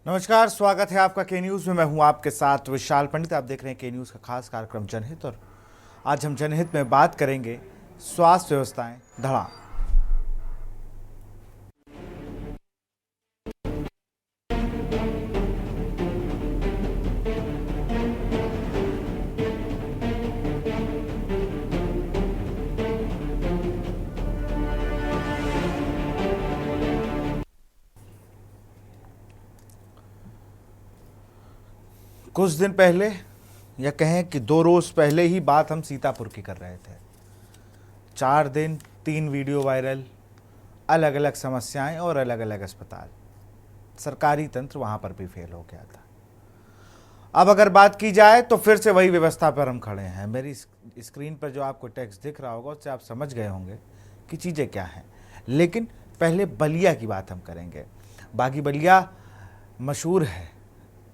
नमस्कार, स्वागत है आपका के न्यूज़ में। मैं हूं आपके साथ विशाल पंडित। आप देख रहे हैं के न्यूज़ का खास कार्यक्रम जनहित, और आज हम जनहित में बात करेंगे स्वास्थ्य व्यवस्थाएं धड़ा। कुछ दिन पहले, या कहें कि 2 रोज पहले ही बात हम सीतापुर की कर रहे थे। 4 दिन 3 वीडियो वायरल, अलग अलग समस्याएं और अलग अलग अस्पताल। सरकारी तंत्र वहां पर भी फेल हो गया था। अब अगर बात की जाए तो फिर से वही व्यवस्था पर हम खड़े हैं। मेरी स्क्रीन पर जो आपको टेक्स्ट दिख रहा होगा उससे आप समझ गए होंगे कि चीज़ें क्या हैं। लेकिन पहले बलिया की बात हम करेंगे। बागी बलिया मशहूर है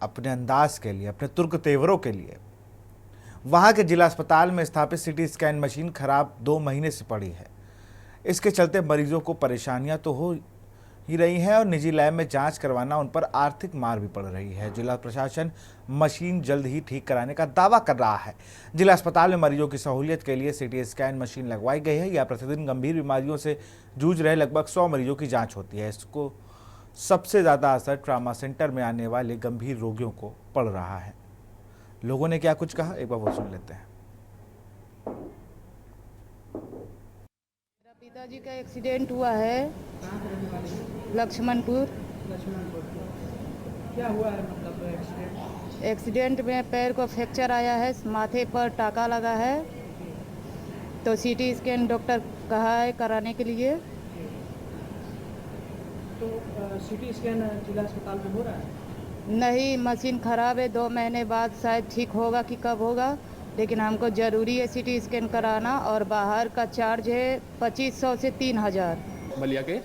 अपने अंदाज के लिए, अपने तुर्क तेवरों के लिए। वहाँ के जिला अस्पताल में स्थापित सिटी स्कैन मशीन खराब 2 महीने से पड़ी है। इसके चलते मरीजों को परेशानियां तो हो ही रही हैं और निजी लैब में जांच करवाना उन पर आर्थिक मार भी पड़ रही है। जिला प्रशासन मशीन जल्द ही ठीक कराने का दावा कर रहा है। जिला अस्पताल में मरीजों की सहूलियत के लिए सिटी स्कैन मशीन लगवाई गई है। यह प्रतिदिन गंभीर बीमारियों से जूझ रहे लगभग 100 मरीजों की जाँच होती है। इसको सबसे ज़्यादा असर ट्रामा सेंटर में आने वाले गंभीर रोगियों को पड़ रहा है। लोगों ने क्या कुछ कहा, एक बार वो सुन लेते हैं। मेरा पिताजी का एक्सीडेंट हुआ है लक्ष्मणपुर। क्या हुआ है, मतलब एक्सीडेंट? एक्सीडेंट में पैर को फ्रैक्चर आया है, माथे पर टाका लगा है, तो सीटी स्कैन डॉक्टर कहा है कराने के लिए। तो सिटी स्कैन जिला अस्पताल में हो रहा है? नहीं, मशीन ख़राब है। 2 महीने बाद शायद ठीक होगा कि कब होगा, लेकिन हमको ज़रूरी है सीटी स्कैन कराना। और बाहर का चार्ज है 2500 से 3000। बलिया के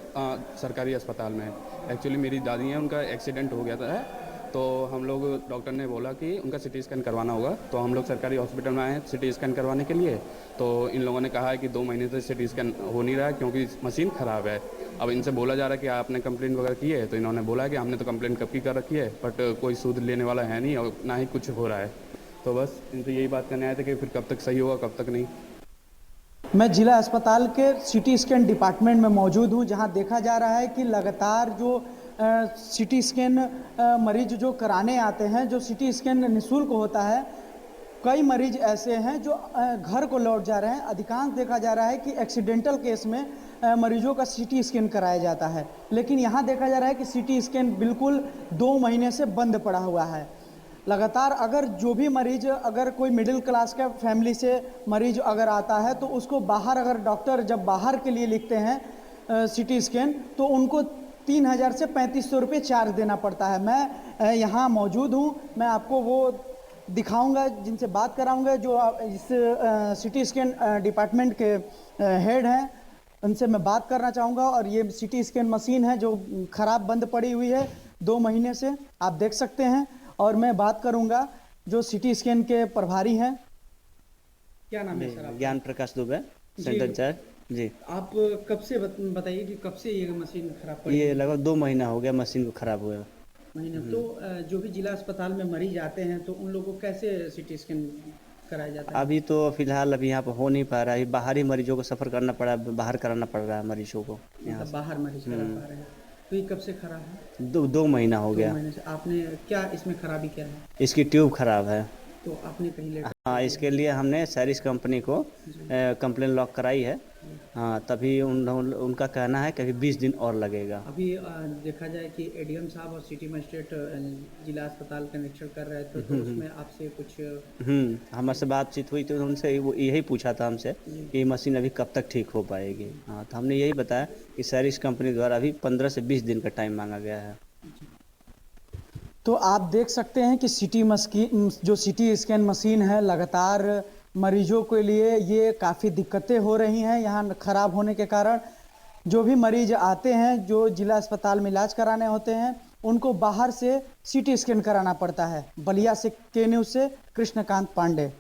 सरकारी अस्पताल में एक्चुअली मेरी दादी हैं, उनका एक्सीडेंट हो गया था। तो हम लोग डॉक्टर ने बोला कि उनका सिटी स्कैन करवाना होगा, तो हम लोग सरकारी हॉस्पिटल में आए हैं सिटी स्कैन करवाने के लिए। तो इन लोगों ने कहा है कि 2 महीने से सिटी स्कैन हो नहीं रहा है क्योंकि मशीन ख़राब है। अब इनसे बोला जा रहा है कि आपने कंप्लेंट वगैरह की है, तो इन्होंने बोला कि हमने तो कंप्लेंट कब की कर रखी है, बट कोई सूद लेने वाला है नहीं और ना ही कुछ हो रहा है। तो बस इनसे यही बात करने आए थे कि फिर कब तक सही होगा कब तक नहीं। मैं जिला अस्पताल के सिटी स्कैन डिपार्टमेंट में मौजूद हूं, जहां देखा जा रहा है कि लगातार जो सिटी स्कैन मरीज जो कराने आते हैं, जो सिटी स्कैन निःशुल्क होता है, कई मरीज ऐसे हैं जो घर को लौट जा रहे हैं। अधिकांश देखा जा रहा है कि एक्सीडेंटल केस में मरीजों का सिटी स्कैन कराया जाता है, लेकिन यहाँ देखा जा रहा है कि सिटी स्कैन बिल्कुल 2 महीने से बंद पड़ा हुआ है। लगातार अगर जो भी मरीज, अगर कोई मिडिल क्लास का फैमिली से मरीज अगर आता है तो उसको बाहर, अगर डॉक्टर जब बाहर के लिए लिखते हैं सिटी स्कैन, तो उनको 3000 से 3500 रुपये चार्ज देना पड़ता है। मैं यहाँ मौजूद हूँ, मैं आपको वो दिखाऊंगा, जिनसे बात कराऊंगा, जो इस सिटी स्कैन डिपार्टमेंट के हेड हैं, उनसे मैं बात करना चाहूँगा। और ये सिटी स्कैन मशीन है जो ख़राब बंद पड़ी हुई है 2 महीने से, आप देख सकते हैं। और मैं बात करूंगा जो सिटी स्कैन के प्रभारी हैं। क्या नाम है सर आपका? ज्ञान प्रकाश दुबे, सेंटर इंचार्ज जी। आप कब से बताइए कि कब से ये मशीन खराब पड़ी? ये लगभग 2 महीना हो गया मशीन को खराब हुए। महीने। तो जो भी जिला अस्पताल में मरीज आते हैं तो उन लोगों को कैसे सिटी स्कैन कराया जाता है? अभी तो फिलहाल अभी यहाँ पर हो नहीं पा रहा है। बाहर ही मरीजों को सफ़र करना पड़ा, बाहर कराना पड़ रहा है मरीजों को यहाँ मतलब बाहर मरीज करा पा रहे हैं। तो ये कब से खराब है? 2 महीना हो 2 गया। महीने से। आपने क्या इसमें खराबी क्या है? इसकी ट्यूब खराब है। तो आपने कहीं लेटर? हाँ, इसके लिए हमने सैरिस कंपनी को कंप्लेन लॉक कराई है। हाँ, तभी उनका कहना है कि अभी 20 दिन और लगेगा। अभी देखा जाए कि एडीएम साहब और सिटी मजिस्ट्रेट जिला अस्पताल का निरीक्षण कर रहे थे, तो उसमें आपसे कुछ हमारे से बातचीत हुई तो उनसे वो यही पूछा था हमसे कि मशीन अभी कब तक ठीक हो पाएगी। हाँ, तो हमने यही बताया कि सैरिस कंपनी द्वारा अभी 15 से 20 दिन का टाइम मांगा गया है। तो आप देख सकते हैं कि जो सिटी स्कैन मशीन है, लगातार मरीजों के लिए ये काफ़ी दिक्कतें हो रही हैं यहाँ ख़राब होने के कारण। जो भी मरीज आते हैं, जो जिला अस्पताल में इलाज कराने होते हैं, उनको बाहर से सिटी स्कैन कराना पड़ता है। बलिया से के न्यूज़ से कृष्णकांत पांडे।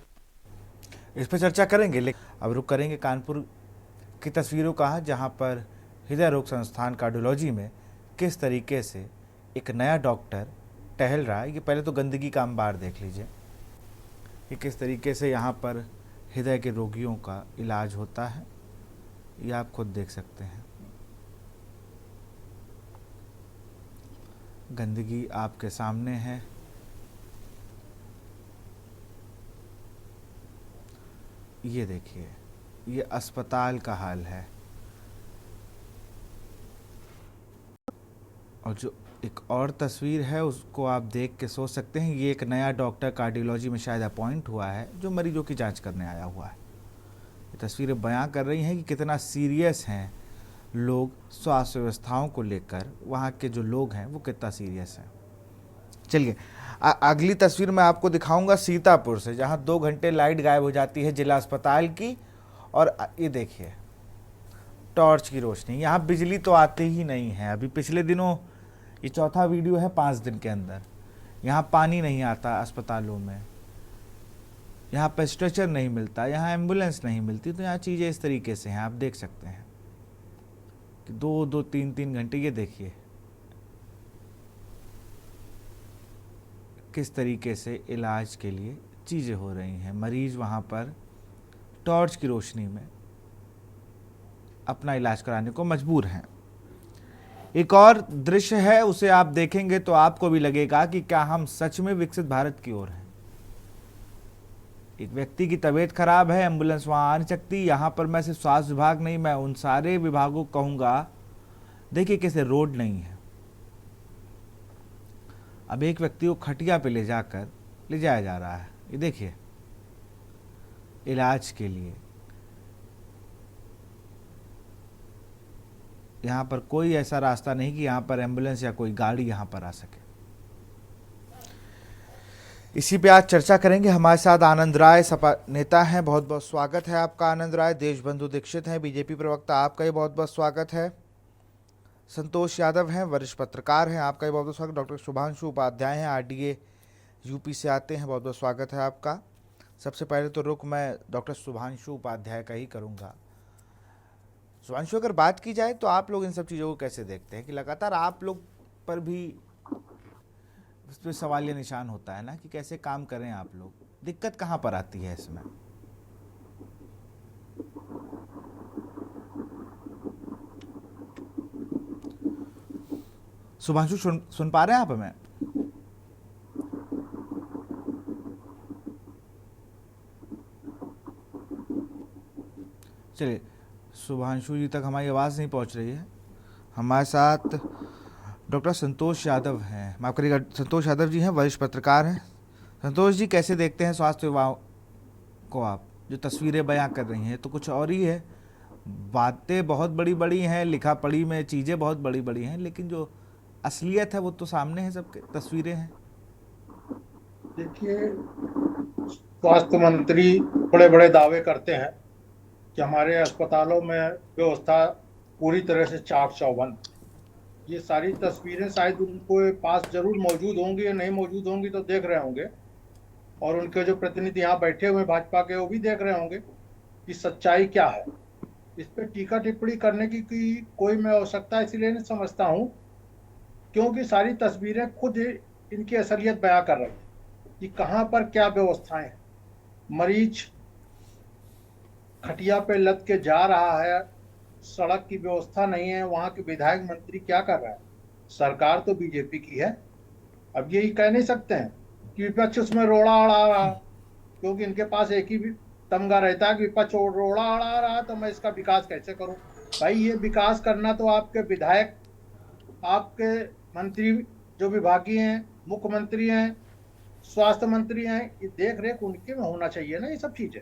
इस पर चर्चा करेंगे, लेकिन अब रुक करेंगे कानपुर की तस्वीरों का, जहां पर हृदय रोग संस्थान कार्डियोलॉजी में किस तरीके से एक नया डॉक्टर टहल रहा है, ये पहले तो गंदगी का अंबार देख लीजिए कि किस तरीके से यहाँ पर हृदय के रोगियों का इलाज होता है, ये आप खुद देख सकते हैं। गंदगी आपके सामने है। ये देखिए, ये अस्पताल का हाल है। और जो एक और तस्वीर है उसको आप देख के सोच सकते हैं, ये एक नया डॉक्टर कार्डियोलॉजी में शायद अपॉइंट हुआ है जो मरीजों की जांच करने आया हुआ है। ये तस्वीरें बयां कर रही हैं कि कितना सीरियस हैं लोग, स्वास्थ्य व्यवस्थाओं को लेकर वहाँ के जो लोग हैं वो कितना सीरियस हैं। चलिए अगली तस्वीर मैं आपको दिखाऊंगा सीतापुर से, जहाँ 2 घंटे लाइट गायब हो जाती है जिला अस्पताल की। और ये देखिए टॉर्च की रोशनी, यहाँ बिजली तो आती ही नहीं है। अभी पिछले दिनों, ये चौथा वीडियो है 5 दिन के अंदर, यहाँ पानी नहीं आता अस्पतालों में, यहाँ पर स्ट्रेचर नहीं मिलता, यहाँ एम्बुलेंस नहीं मिलती। तो यहाँ चीज़ें इस तरीके से हैं, आप देख सकते हैं कि 2-2, 3-3 घंटे। ये देखिए किस तरीके से इलाज के लिए चीज़ें हो रही हैं। मरीज वहाँ पर टॉर्च की रोशनी में अपना इलाज कराने को मजबूर हैं। एक और दृश्य है, उसे आप देखेंगे तो आपको भी लगेगा कि क्या हम सच में विकसित भारत की ओर हैं। एक व्यक्ति की तबीयत खराब है, एम्बुलेंस वहां आ नहीं सकती। यहाँ पर मैं सिर्फ स्वास्थ्य विभाग नहीं, मैं उन सारे विभागों को कहूँगा, देखिए कैसे रोड नहीं है। अब एक व्यक्ति को खटिया पे ले जाया जा रहा है, ये देखिए इलाज के लिए। यहाँ पर कोई ऐसा रास्ता नहीं कि यहाँ पर एम्बुलेंस या कोई गाड़ी यहाँ पर आ सके। इसी पे आज चर्चा करेंगे। हमारे साथ आनंद राय सपा नेता हैं, बहुत बहुत स्वागत है आपका। आनंद राय देशबंधु दीक्षित हैं, बीजेपी प्रवक्ता, आपका भी बहुत बहुत स्वागत है। संतोष यादव हैं, वरिष्ठ पत्रकार हैं, आपका भी बहुत बहुत स्वागत। डॉक्टर शुभांशु उपाध्याय हैं, आरडीए यूपी से आते हैं, बहुत बहुत स्वागत है आपका। सबसे पहले तो रुख मैं डॉक्टर शुभांशु उपाध्याय का ही करूँगा। शुभांशु, अगर बात की जाए तो आप लोग इन सब चीज़ों को कैसे देखते हैं कि लगातार आप लोग पर भी इस पर सवालिया निशान होता है ना कि कैसे काम करें आप लोग, दिक्कत कहाँ पर आती है इसमें? शुभांशु सुन पा रहे हैं आप हमें? चलिए, शुभांशु जी तक हमारी आवाज़ नहीं पहुंच रही है। हमारे साथ डॉक्टर संतोष यादव हैं, माफ करिएगा, संतोष यादव जी हैं, वरिष्ठ पत्रकार हैं। संतोष जी, कैसे देखते हैं स्वास्थ्य विभाग को आप? जो तस्वीरें बयां कर रही हैं तो कुछ और ही है, बातें बहुत बड़ी बड़ी हैं, लिखा पढ़ी में चीज़ें बहुत बड़ी बड़ी हैं, लेकिन जो असलियत है वो तो सामने है, सबके तस्वीरें हैं। देखिए, स्वास्थ्य मंत्री बड़े बड़े दावे करते हैं कि हमारे अस्पतालों में व्यवस्था पूरी तरह से चाक चौबंद। ये सारी तस्वीरें शायद उनको पास जरूर मौजूद होंगी या नहीं मौजूद होंगी तो देख रहे होंगे, और उनके जो प्रतिनिधि यहाँ बैठे हुए भाजपा के वो भी देख रहे होंगे कि सच्चाई क्या है। इस पर टीका टिप्पणी करने की कोई मैं आवश्यकता इसलिए नहीं समझता हूँ क्योंकि सारी तस्वीरें खुद इनकी असलियत बयां कर रही है कि कहाँ पर क्या व्यवस्थाएं हैं। मरीज खटिया पे लद के जा रहा है, सड़क की व्यवस्था नहीं है, वहां के विधायक मंत्री क्या कर रहा है? सरकार तो बीजेपी की है। अब यही कह नहीं सकते हैं कि विपक्ष उसमें रोड़ा अड़ा रहा, क्योंकि इनके पास एक ही तमगा रहता है कि विपक्ष रोड़ा अड़ा रहा तो मैं इसका विकास कैसे करूं। भाई, ये विकास करना तो आपके विधायक, आपके मंत्री जो विभागीय हैं, मुख्यमंत्री हैं, स्वास्थ्य मंत्री हैं, ये देख रेख उनके में होना चाहिए ना। ये सब चीजें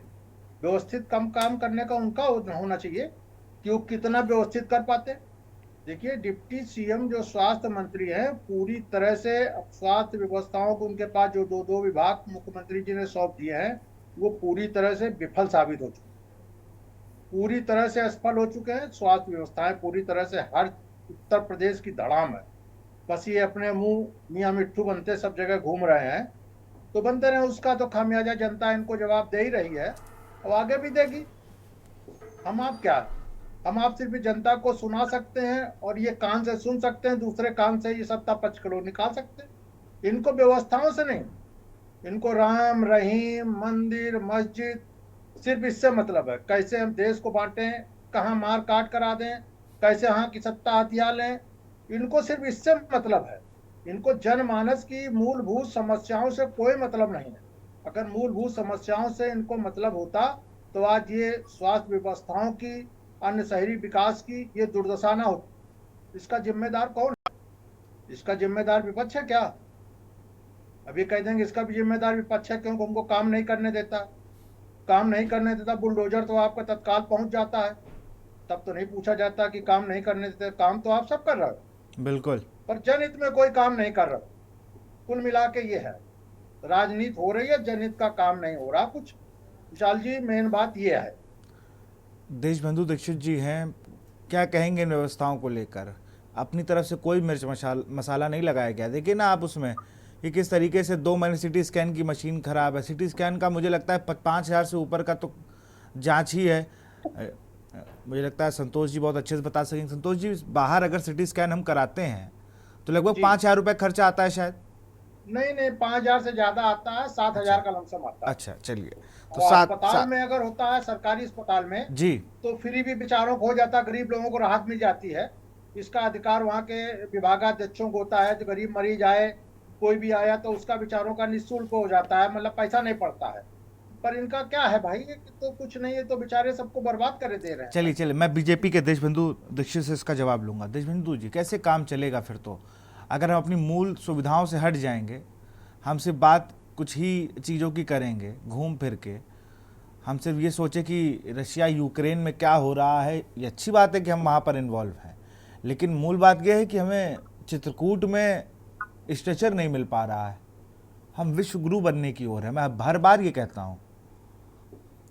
व्यवस्थित काम करने का उनका होना चाहिए कि वो कितना व्यवस्थित कर पाते। देखिए, डिप्टी सीएम जो स्वास्थ्य मंत्री हैं, पूरी तरह से स्वास्थ्य व्यवस्थाओं को उनके पास जो दो विभाग मुख्यमंत्री जी ने सौंप दिए हैं वो पूरी तरह से विफल साबित हो चुके, पूरी तरह से असफल हो चुके हैं। स्वास्थ्य व्यवस्थाएं पूरी तरह से, हर उत्तर प्रदेश की धड़ाम है। बस ये अपने मुंह मियाँ मिट्ठू बनते सब जगह घूम रहे हैं, तो बनते रहे, उसका तो खामियाजा जनता इनको जवाब दे ही रही है और आगे भी देगी। हम आप क्या, हम आप सिर्फ जनता को सुना सकते हैं और ये कान से सुन सकते हैं, दूसरे कान से ये सत्ता पक्ष को निकाल सकते हैं। इनको व्यवस्थाओं से नहीं, इनको राम रहीम मंदिर मस्जिद सिर्फ इससे मतलब है, कैसे हम देश को बांटें, कहाँ मार काट करा दें, कैसे यहाँ की सत्ता हथिया लें, इनको सिर्फ इससे मतलब है। इनको जनमानस की मूलभूत समस्याओं से कोई मतलब नहीं है। अगर मूलभूत समस्याओं से इनको मतलब होता तो आज ये स्वास्थ्य व्यवस्थाओं की, अन्य शहरी विकास की ये दुर्दशा ना होती। इसका जिम्मेदार कौन है? इसका जिम्मेदार विपक्ष है क्या? अभी कह देंगे इसका भी जिम्मेदार विपक्ष है क्योंकि उनको काम नहीं करने देता। काम नहीं करने देता, बुलडोजर तो आपका तत्काल पहुंच जाता है, तब तो नहीं पूछा जाता कि काम नहीं करने देते। काम तो आप सब कर रहे हो, बिल्कुल। पर जनहित में कोई काम नहीं कर रहा। कुल मिला के ये है, राजनीति हो रही है, जनहित का काम नहीं हो रहा कुछ। विशाल जी, मेन बात ये है। देशबंधु दीक्षित जी हैं, क्या कहेंगे इन व्यवस्थाओं को लेकर? अपनी तरफ से कोई मिर्च मसाला नहीं लगाया गया। देखिए ना आप उसमें कि किस तरीके से 2 महीने सिटी स्कैन की मशीन खराब है। सिटी स्कैन का मुझे लगता है 5,000 से ऊपर का तो जांच ही है। मुझे लगता है संतोष जी बहुत अच्छे से बता सकेंगे। संतोष जी, बाहर अगर सिटी स्कैन हम कराते हैं तो लगभग 5,000 रुपये खर्चा आता है शायद। नहीं, 5,000 से ज्यादा आता है, 7,000 का लमसम आता है। अच्छा, चलिए तो और 7 अस्पताल में अगर होता है, सरकारी अस्पताल में जी, तो फ्री भी बेचारों को हो जाता है, गरीब लोगों को राहत मिल जाती है। इसका अधिकार वहाँ के विभागाध्यक्षों को होता है। जो गरीब मरीज आए, कोई भी आया तो उसका बेचारों का निःशुल्क हो जाता है, मतलब पैसा नहीं पड़ता है। पर इनका क्या है भाई, ये तो कुछ नहीं है, तो बेचारे सबको बर्बाद कर दे रहे हैं। चलिए मैं बीजेपी के देशबंधु दीक्षित से इसका जवाब लूंगा। देशबंधु जी, कैसे काम चलेगा फिर तो? अगर हम अपनी मूल सुविधाओं से हट जाएंगे, हम सिर्फ बात कुछ ही चीज़ों की करेंगे घूम फिर के, हम सिर्फ ये सोचे कि रशिया यूक्रेन में क्या हो रहा है, ये अच्छी बात है कि हम वहाँ पर इन्वॉल्व हैं, लेकिन मूल बात यह है कि हमें चित्रकूट में स्ट्रेचर नहीं मिल पा रहा है। हम विश्व गुरु बनने की ओर है। मैं हर बार ये कहता हूँ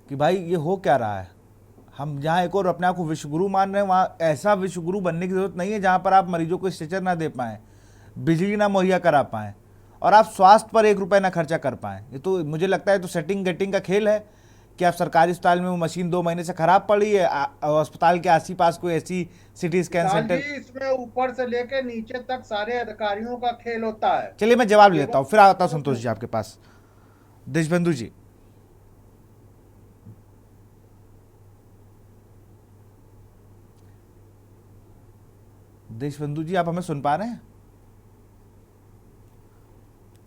कि भाई ये हो क्या रहा है। हम जहाँ एक और अपने आप को विश्व गुरु मान रहे हैं, वहाँ ऐसा विश्व गुरु बनने की ज़रूरत नहीं है जहाँ पर आप मरीजों को स्ट्रेचर ना दे पाएँ, बिजली ना मुहैया करा पाएँ, और आप स्वास्थ्य पर 1 रुपये ना खर्चा कर पाएँ। ये तो मुझे लगता है तो सेटिंग गेटिंग का खेल है कि आप सरकारी अस्पताल में वो मशीन 2 महीने से खराब पड़ी है, अस्पताल के आस पास कोई ऐसी सिटी स्कैन सेंटर। इसमें ऊपर से लेकर नीचे तक सारे अधिकारियों का खेल होता है। चलिए मैं जवाब लेता हूँ, फिर आता हूँ संतोष जी आपके पास। देशबंधु जी, देशबंधु जी, आप हमें सुन पा रहे हैं?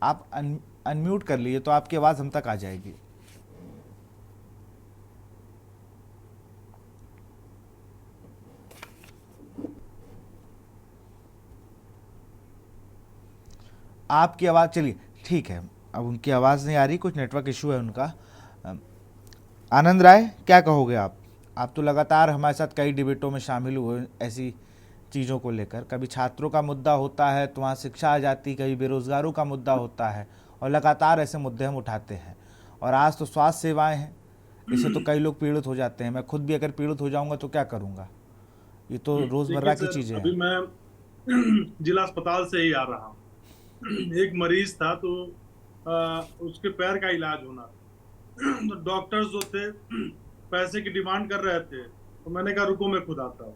आप अनम्यूट कर लिए तो आपकी आवाज़ हम तक आ जाएगी। आपकी आवाज़, चलिए ठीक है, अब उनकी आवाज़ नहीं आ रही, कुछ नेटवर्क इशू है उनका। आनंद राय, क्या कहोगे आप? आप तो लगातार हमारे साथ कई डिबेटों में शामिल हुए ऐसी चीज़ों को लेकर। कभी छात्रों का मुद्दा होता है तो वहाँ शिक्षा आ जाती, कभी बेरोजगारों का मुद्दा होता है, और लगातार ऐसे मुद्दे हम उठाते हैं। और आज तो स्वास्थ्य सेवाएं हैं, इससे तो कई लोग पीड़ित हो जाते हैं। मैं खुद भी अगर पीड़ित हो जाऊंगा तो क्या करूंगा? ये तो रोज़मर्रा की चीज़ें हैं। अभी मैं जिला अस्पताल से ही आ रहा हूँ। एक मरीज था तो उसके पैर का इलाज होना था। तो डॉक्टर्स जो थे पैसे की डिमांड कर रहे थे, तो मैंने कहा रुको मैं खुद आता हूँ।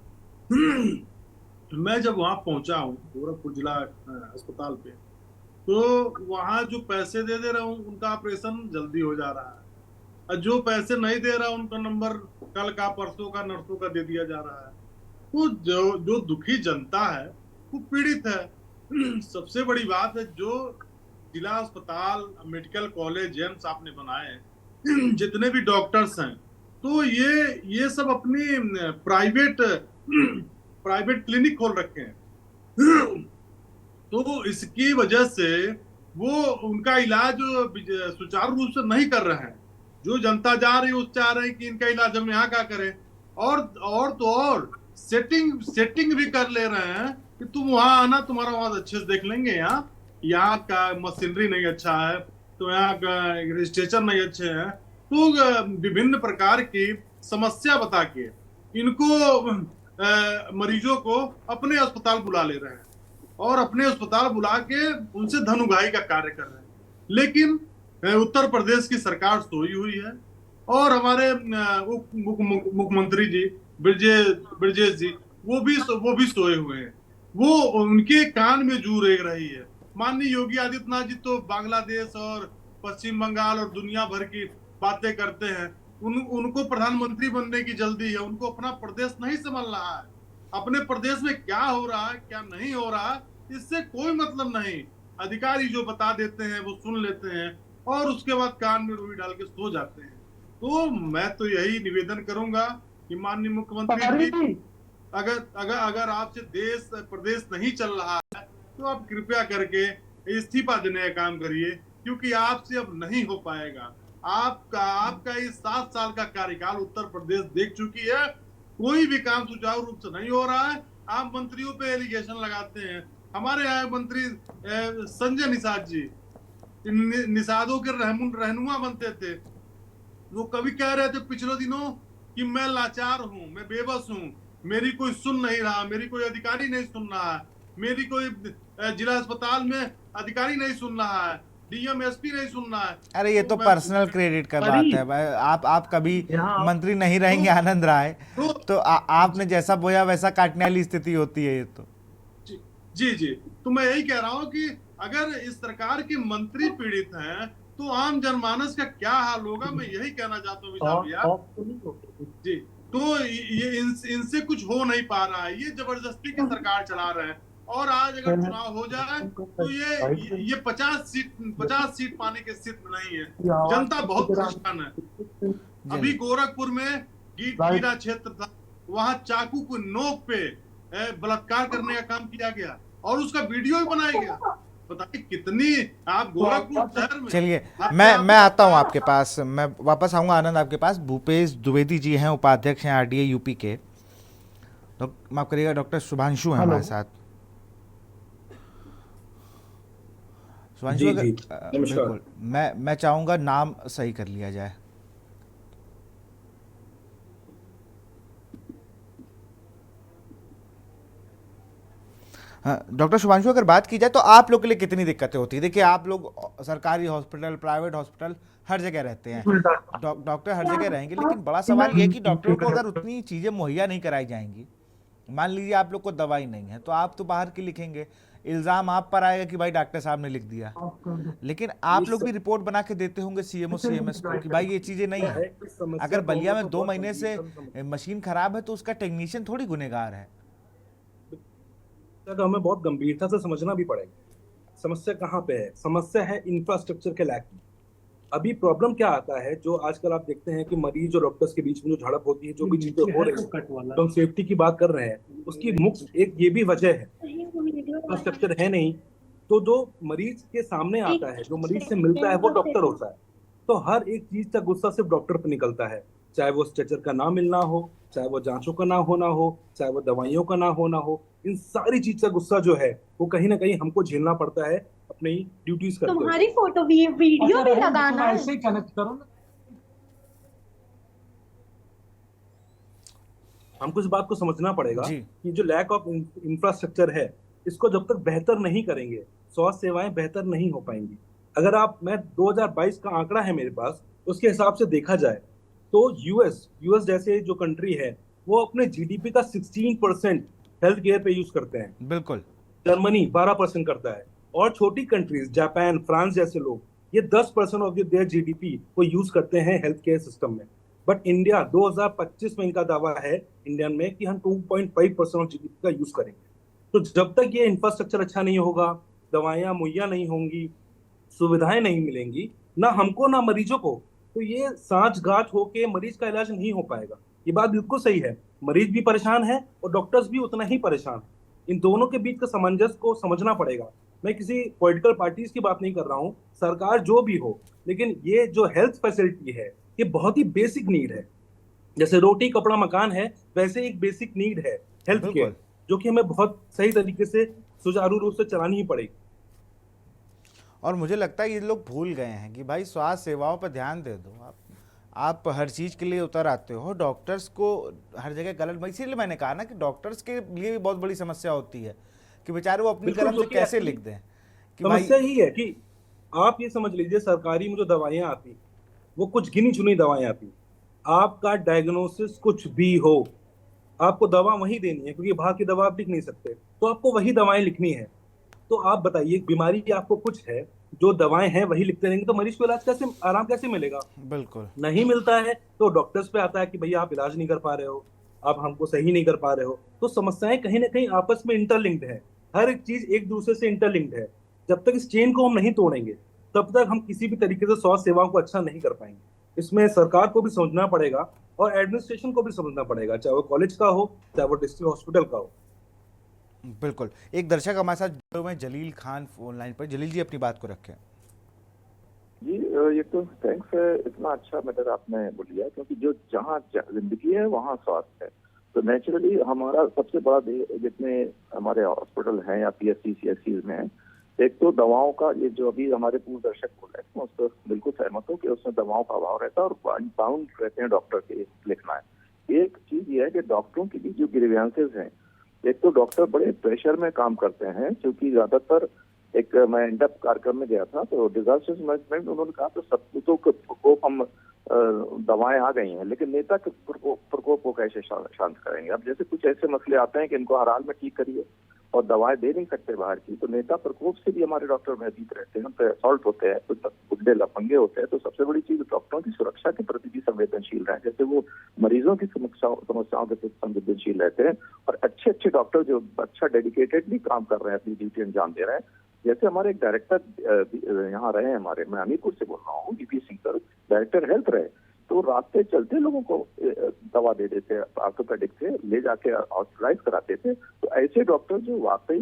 मैं जब वहां पहुंचा हूँ गोरखपुर जिला अस्पताल पे, तो वहां जो पैसे दे रहा हूँ उनका ऑपरेशन जल्दी हो जा रहा है, और जो पैसे नहीं दे रहा उनका नंबर कल का परसों का नर्सों का दे दिया जा रहा है। तो जो दुखी जनता है वो पीड़ित है। सबसे बड़ी बात है, जो जिला अस्पताल मेडिकल कॉलेज एम्स आपने बनाए, जितने भी डॉक्टर्स हैं, तो ये सब अपनी प्राइवेट क्लिनिक खोल रखे हैं। तो इसकी वजह से वो उनका इलाज सुचारू रूप से नहीं कर रहे हैं। जो जनता जा रही है वो चाह रहे हैं कि इनका इलाज हम यहाँ का करें, और सेटिंग भी कर ले रहे हैं कि तुम वहां आना, तुम्हारा वहां अच्छे से देख लेंगे। यहाँ का मशीनरी नहीं अच्छा है, तो यहाँ का रजिस्ट्रेशन नहीं अच्छे हैं, तो विभिन्न प्रकार की समस्या बता के इनको मरीजों को अपने अस्पताल बुला ले रहे हैं, और अपने अस्पताल बुला के उनसे धन उगाही का कार्य कर रहे हैं। लेकिन उत्तर प्रदेश की सरकार सोई हुई है, और हमारे मुख्यमंत्री जी ब्रजेश जी वो भी सोए हुए हैं। वो उनके कान में जू रेंग रही है माननीय योगी आदित्यनाथ जी तो बांग्लादेश और पश्चिम बंगाल और दुनिया भर की बातें करते हैं। उनको प्रधानमंत्री बनने की जल्दी है, उनको अपना प्रदेश नहीं संभाल रहा है। अपने प्रदेश में क्या हो रहा है क्या नहीं हो रहा है इससे कोई मतलब नहीं। अधिकारी जो बता देते हैं वो सुन लेते हैं और उसके बाद कान में रुई डाल के सो जाते हैं। तो मैं तो यही निवेदन करूंगा कि माननीय मुख्यमंत्री जी, अगर आपसे देश प्रदेश नहीं चल रहा है तो आप कृपया करके इस्तीफा देने का काम करिए, क्योंकि आपसे अब नहीं हो पाएगा। आपका इस 7 साल का कार्यकाल उत्तर प्रदेश देख चुकी है, कोई भी काम सुचारू रूप से नहीं हो रहा है। आप मंत्रियों पे एलिगेशन लगाते हैं। हमारे यहाँ मंत्री संजय निषाद जी निषादों के रहनुमा बनते थे। वो कभी कह रहे थे पिछले दिनों कि मैं लाचार हूँ, मैं बेबस हूँ, मेरी कोई सुन नहीं रहा, मेरी कोई अधिकारी नहीं सुन रहा है, मेरी कोई जिला अस्पताल में अधिकारी नहीं सुन रहा है, डीएम एसपी नहीं सुन रहा है। अरे ये तो पर्सनल क्रेडिट का बात है भाई। आप कभी मंत्री नहीं रहेंगे आनंद राय, तो आपने जैसा बोया वैसा काटने वाली स्थिति होती है ये तो। जी तो मैं यही कह रहा हूँ कि अगर इस सरकार के मंत्री पीड़ित हैं तो आम जनमानस का क्या हाल होगा, मैं यही कहना चाहता हूँ विशाल भैया जी। तो ये इनसे कुछ हो नहीं पा रहा है, ये जबरदस्ती की सरकार चला रहे हैं। और आज अगर चुनाव हो जाए तो ये 50 सीट पाने की स्थिति में नहीं है। जनता बहुत परेशान है। अभी गोरखपुर में गीरा क्षेत्र था, वहां चाकू को नोक पे बलात्कार करने का काम किया गया और उसका वीडियो भी बनाया गया। बताइए कितनी आप गोरखपुर शहर में। चलिए मैं आता हूं आपके पास, मैं वापस आऊंगा आनंद आपके पास। भूपेश द्विवेदी जी हैं, उपाध्यक्ष हैं आरडीए यूपी के। तो माफ करिएगा, डॉक्टर शुभांशु हैं हमारे साथ। शुभांशु बिल्कुल, मैं चाहूंगा नाम सही कर लिया जाए। हाँ, डॉक्टर शुभांशु अगर बात की जाए तो आप लोग के लिए कितनी दिक्कतें होती है? देखिए आप लोग सरकारी हॉस्पिटल, प्राइवेट हॉस्पिटल हर जगह रहते हैं, डॉक्टर हर जगह रहेंगे, लेकिन बड़ा सवाल ये है कि डॉक्टर को अगर उतनी चीज़ें मुहैया नहीं कराई जाएंगी, मान लीजिए आप लोग को दवाई नहीं है तो आप तो बाहर की लिखेंगे, इल्ज़ाम आप पर आएगा कि भाई डॉक्टर साहब ने लिख दिया, लेकिन आप लोग भी रिपोर्ट बना के देते होंगे सीएमओ सीएमएस को कि भाई ये चीज़ें नहीं है। अगर बलिया में 2 महीने से मशीन खराब है तो उसका टेक्नीशियन थोड़ी गुनहगार है। तो हमें बहुत गंभीरता से समझना भी पड़ेगा समस्या कहाँ पे है। समस्या है इंफ्रास्ट्रक्चर के लैक की। अभी प्रॉब्लम क्या आता है, जो आजकल आप देखते हैं कि मरीज और डॉक्टर्स के बीच में जो झड़प होती है, जो भी चीजें हो रही है, तो हम सेफ्टी की बात कर रहे हैं, उसकी मुख्य एक ये भी वजह है इंफ्रास्ट्रक्चर है नहीं। तो जो मरीज के सामने आता है, जो मरीज से मिलता है, वो डॉक्टर होता है। तो हर एक चीज का गुस्सा सिर्फ डॉक्टर पर निकलता है, चाहे वो स्ट्रेचर का ना मिलना हो, चाहे वो जांचों का ना होना हो, चाहे वो दवाइयों का ना होना हो। इन सारी चीज का गुस्सा जो है वो कहीं ना कहीं हमको झेलना पड़ता है अपनी ड्यूटीज करते हुए। तुम्हारी फोटो भी वीडियो भी लगाना है, ऐसे ही कनेक्ट करो ना। हमको इस बात को समझना पड़ेगा कि जो लैक ऑफ इंफ्रास्ट्रक्चर है, इसको जब तक बेहतर नहीं करेंगे, स्वास्थ्य सेवाएं बेहतर नहीं हो पाएंगी। अगर मैं 2022 का आंकड़ा है मेरे पास, उसके हिसाब से देखा जाए तो यूएस जैसे जो कंट्री है वो अपने जीडीपी का 16% हेल्थ केयर पे यूज करते हैं। बिल्कुल। जर्मनी 12% करता है, और छोटी कंट्रीज जापान, फ्रांस जैसे लोग ये 10% ऑफ देयर जीडीपी को यूज करते हैं हेल्थ केयर सिस्टम में। बट इंडिया 2025 में इनका दावा है इंडियन में कि हम 2.5% ऑफ जीडीपी का यूज करेंगे। तो जब तक ये इंफ्रास्ट्रक्चर अच्छा नहीं होगा, दवाइयां मुहैया नहीं होंगी, सुविधाएं नहीं मिलेंगी, ना हमको ना मरीजों को, तो ये सांच गांठ होके मरीज का इलाज नहीं हो पाएगा। ये बात बिल्कुल सही है, मरीज भी परेशान है और डॉक्टर्स भी उतना ही परेशान है। इन दोनों के बीच का सामंजस्य को समझना पड़ेगा। मैं किसी पॉलिटिकल पार्टीज की बात नहीं कर रहा हूँ, सरकार जो भी हो, लेकिन ये जो हेल्थ फैसिलिटी है ये बहुत ही बेसिक नीड है। जैसे रोटी कपड़ा मकान है, वैसे एक बेसिक नीड है हेल्थ केयर, जो कि हमें बहुत सही तरीके से सुचारू रूप से चलानी ही पड़ेगी। और मुझे लगता है ये लोग भूल गए हैं कि भाई स्वास्थ्य सेवाओं पर ध्यान दे दो। आप हर चीज़ के लिए उतर आते हो, डॉक्टर्स को हर जगह गलत, इसीलिए मैंने कहा ना कि डॉक्टर्स के लिए भी बहुत बड़ी समस्या होती है कि बेचारे वो अपनी कलम से कैसे लिख दें। कि समस्या ही है कि आप ये समझ लीजिए, सरकारी में जो दवाइयाँ आती वो कुछ गिनी चुनी दवाएं आती। आपका डायग्नोसिस कुछ भी हो, आपको दवा वही देनी है, क्योंकि बाहर की दवा आप लिख नहीं सकते, तो आपको वही दवाएं लिखनी है। तो आप बताइए, बीमारी आपको कुछ है, जो दवाएं हैं वही लिखते रहेंगे तो मरीज को इलाज कैसे, आराम कैसे मिलेगा? बिल्कुल। नहीं मिलता है तो डॉक्टर्स पे आता है कि भैया आप इलाज नहीं कर पा रहे हो, आप हमको सही नहीं कर पा रहे हो। तो समस्याएं कहीं ना कहीं आपस में इंटरलिंक्ड है, हर एक चीज एक दूसरे से इंटरलिंक्ड है। जब तक इस चेन को हम नहीं तोड़ेंगे तब तक हम किसी भी तरीके से स्वास्थ्य सेवाओं को अच्छा नहीं कर पाएंगे। इसमें सरकार को भी समझना पड़ेगा और एडमिनिस्ट्रेशन को भी समझना पड़ेगा, चाहे वो कॉलेज का हो चाहे वो डिस्ट्रिक्ट हॉस्पिटल का हो। बिल्कुल। एक दर्शक हमारे साथ जुड़े हुए हैं, जलील खान ऑनलाइन पर। जलील जी अपनी बात को रखें। जी ये तो थैंक्स है, इतना अच्छा मैटर आपने बोलिया, क्योंकि जो जहाँ जिंदगी है वहाँ स्वास्थ्य है। तो नेचुरली हमारा सबसे बड़ा जितने हमारे हॉस्पिटल हैं या PSC CSC में है, एक तो दवाओं का, ये जो अभी हमारे पूर्व दर्शक बोल रहे हैं उसको बिल्कुल सहमत हूँ कि उसमें दवाओं का अभाव रहता है और बाउंड रहते हैं डॉक्टर के लिखना है। एक चीज ये है कि डॉक्टरों की भी जो ग्रीवेंसेस हैं, एक तो डॉक्टर बड़े प्रेशर में काम करते हैं, क्योंकि ज्यादातर मैं इंडप कार्यक्रम में गया था तो डिजास्टर मैनेजमेंट उन्होंने कहा तो सब को हम दवाएं आ गई हैं, लेकिन नेता के प्रकोप को कैसे शांत करेंगे? अब जैसे कुछ ऐसे मसले आते हैं कि इनको हर हाल में ठीक करिए और दवाएं दे नहीं सकते बाहर की, तो नेता प्रकोप से भी हमारे डॉक्टर भयभीत रहते हैं, उन पर असॉल्ट होते हैं, कुछ बुड्ढे लफंगे होते हैं। तो सबसे बड़ी चीज डॉक्टरों की सुरक्षा के प्रति भी संवेदनशील रहे, जैसे वो मरीजों की समस्याओं के प्रति संवेदनशील रहते हैं। और अच्छे अच्छे डॉक्टर जो अच्छा डेडिकेटेडली काम कर रहे हैं, अपनी ड्यूटी अंजाम दे रहे हैं, जैसे हमारे एक डायरेक्टर यहाँ रहे हैं हमारे, मैं हमीरपुर से बोल रहा हूँ, DP Singh sir, director health रहे, तो रास्ते चलते लोगों को दवा दे देते, ऑर्थोपेडिक से ले जाके हॉस्पिटलाइज कराते थे। तो ऐसे डॉक्टर जो वाकई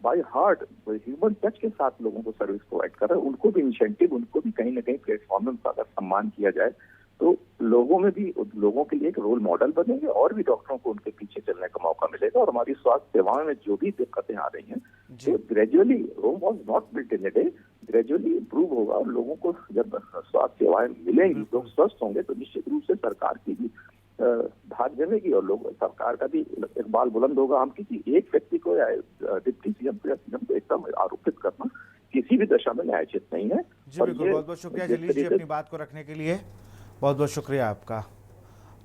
बाय हार्ट ह्यूमन टच के साथ लोगों को सर्विस प्रोवाइड कर रहे हैं, उनको भी इंसेंटिव, उनको भी कहीं ना कहीं प्लेटफॉर्म में अगर सम्मान किया जाए तो लोगों में भी, लोगों के लिए एक रोल मॉडल बनेंगे और भी डॉक्टरों को उनके पीछे चलने का मौका मिलेगा। और हमारी स्वास्थ्य सेवाओं में जो भी दिक्कतें आ रही हैं, तो gradually, Rome was not built in a day, gradually improve होगा। और लोगों को जब स्वास्थ्य सेवाएं मिलेंगी, लोग स्वस्थ होंगे, तो निश्चित रूप से सरकार की भी भाग जमेगी और लोग, सरकार का भी इकबाल बुलंद होगा। हम किसी एक व्यक्ति को या डिप्टी CM को एकदम आरोपित करना किसी भी दशा में न्यायोचित नहीं है। जी बिल्कुल, बहुत बहुत शुक्रिया जलील जी अपनी बात को रखने के लिए, बहुत बहुत शुक्रिया आपका।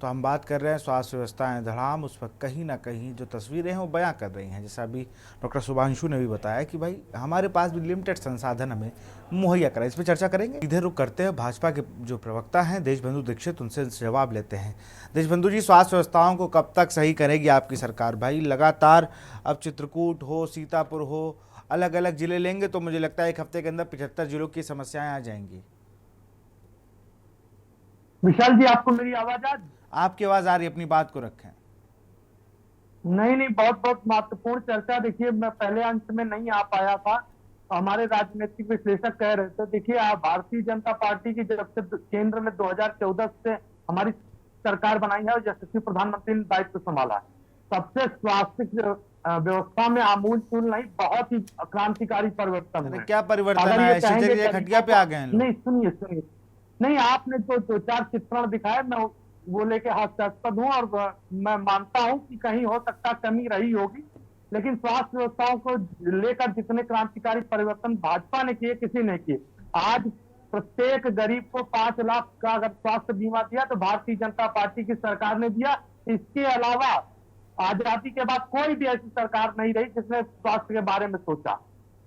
तो हम बात कर रहे हैं स्वास्थ्य व्यवस्थाएं धड़ाम, उस पर कहीं ना कहीं जो तस्वीरें हैं वो बयां कर रही हैं। जैसा अभी डॉक्टर शुभांशु ने भी बताया कि भाई हमारे पास भी लिमिटेड संसाधन हमें मुहैया कराए। इस पर चर्चा करेंगे। सीधे रुख करते हैं, भाजपा के जो प्रवक्ता हैं देशबंधु दीक्षित, उनसे जवाब लेते हैं। देशबंधु जी, स्वास्थ्य व्यवस्थाओं को कब तक सही करेगी आपकी सरकार? भाई लगातार अब चित्रकूट हो, सीतापुर हो, अलग अलग जिले लेंगे तो मुझे लगता है एक हफ्ते के अंदर 75 जिलों की समस्याएं आ जाएंगी। विशाल जी, आपको मेरी आवाज आ? आपकी आवाज आ रही है, अपनी बात को रखें। नहीं, बहुत बहुत महत्वपूर्ण चर्चा। देखिए, मैं पहले अंश में नहीं आ पाया था, तो हमारे राजनीतिक विश्लेषक कह रहे थे। देखिए, भारतीय जनता पार्टी की जब से केंद्र में 2014 से हमारी सरकार बनाई है और यशस्वी प्रधानमंत्री ने दायित्व संभाला है, सबसे स्वास्थ्य व्यवस्था में आमूलचूल नहीं, बहुत ही क्रांतिकारी परिवर्तन है। क्या परिवर्तन है? खटिया पे आ गए हैं लोग। नहीं, सुनिए, नहीं, आपने जो 2-4 चित्रण दिखाए, मैं वो लेके हास्यास्पद हूँ और मैं मानता हूँ कि कहीं हो सकता कमी रही होगी, लेकिन स्वास्थ्य व्यवस्थाओं को लेकर जितने क्रांतिकारी परिवर्तन भाजपा ने किए, किसी ने किए। आज प्रत्येक गरीब को 5 लाख का अगर स्वास्थ्य बीमा दिया तो भारतीय जनता पार्टी की सरकार ने दिया। इसके अलावा आजादी के बाद कोई भी ऐसी सरकार नहीं रही जिसने स्वास्थ्य के बारे में सोचा।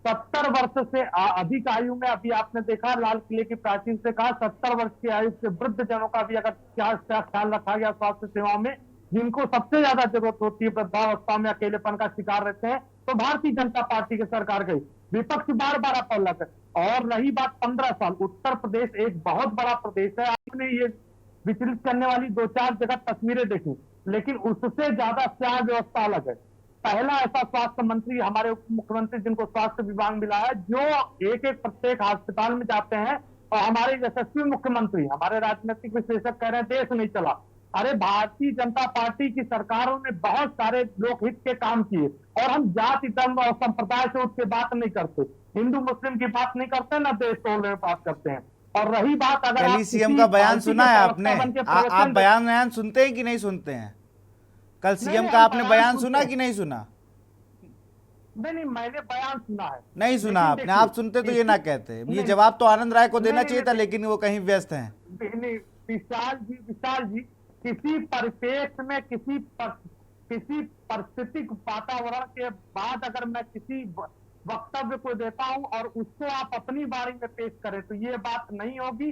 70 वर्ष से अधिक आयु में, अभी आपने देखा लाल किले की प्राचीर से कहा, 70 वर्ष की आयु से वृद्ध जनों का भी अगर क्या ख्याल रखा गया स्वास्थ्य सेवाओं में, जिनको सबसे ज्यादा जरूरत होती है, वृद्धावस्था में अकेलेपन का शिकार रहते हैं, तो भारतीय जनता पार्टी की सरकार गई। विपक्ष बार बार अपलक। और रही बात 15 साल, उत्तर प्रदेश एक बहुत बड़ा प्रदेश है। आपने ये विचलित करने वाली 2-4 जगह तस्वीरें देखी, लेकिन उससे ज्यादा स्वास्थ्य व्यवस्था अलग है। पहला ऐसा स्वास्थ्य मंत्री हमारे उप मुख्यमंत्री जिनको स्वास्थ्य विभाग मिला है, जो एक प्रत्येक अस्पताल में जाते हैं। और हमारे यशस्वी मुख्यमंत्री, हमारे राजनीतिक विश्लेषक कह रहे हैं देश नहीं चला। अरे, भारतीय जनता पार्टी की सरकारों ने बहुत सारे लोकहित के काम किए, और हम जाति, धर्म और संप्रदाय से उठ के बात नहीं करते, हिंदू मुस्लिम की बात नहीं करते, ना देश तोड़ने में बात करते हैं। और रही बात, अगर CM का बयान सुना है आपने? आप बयान सुनते हैं कि नहीं सुनते हैं? कल CM का आपने बयान सुना कि नहीं सुना? नहीं, मैंने बयान सुना है। नहीं सुना आपने? आप सुनते तो ये ना कहते। ये जवाब तो आनंद राय को देना चाहिए था, लेकिन वो कहीं व्यस्त हैं। विशाल जी, किसी परिपेक्ष में, किसी परिस्थितिक वातावरण के बाद अगर मैं किसी वक्तव्य को देता हूं और उसको आप अपनी बारी में पेश करें तो ये बात नहीं होगी।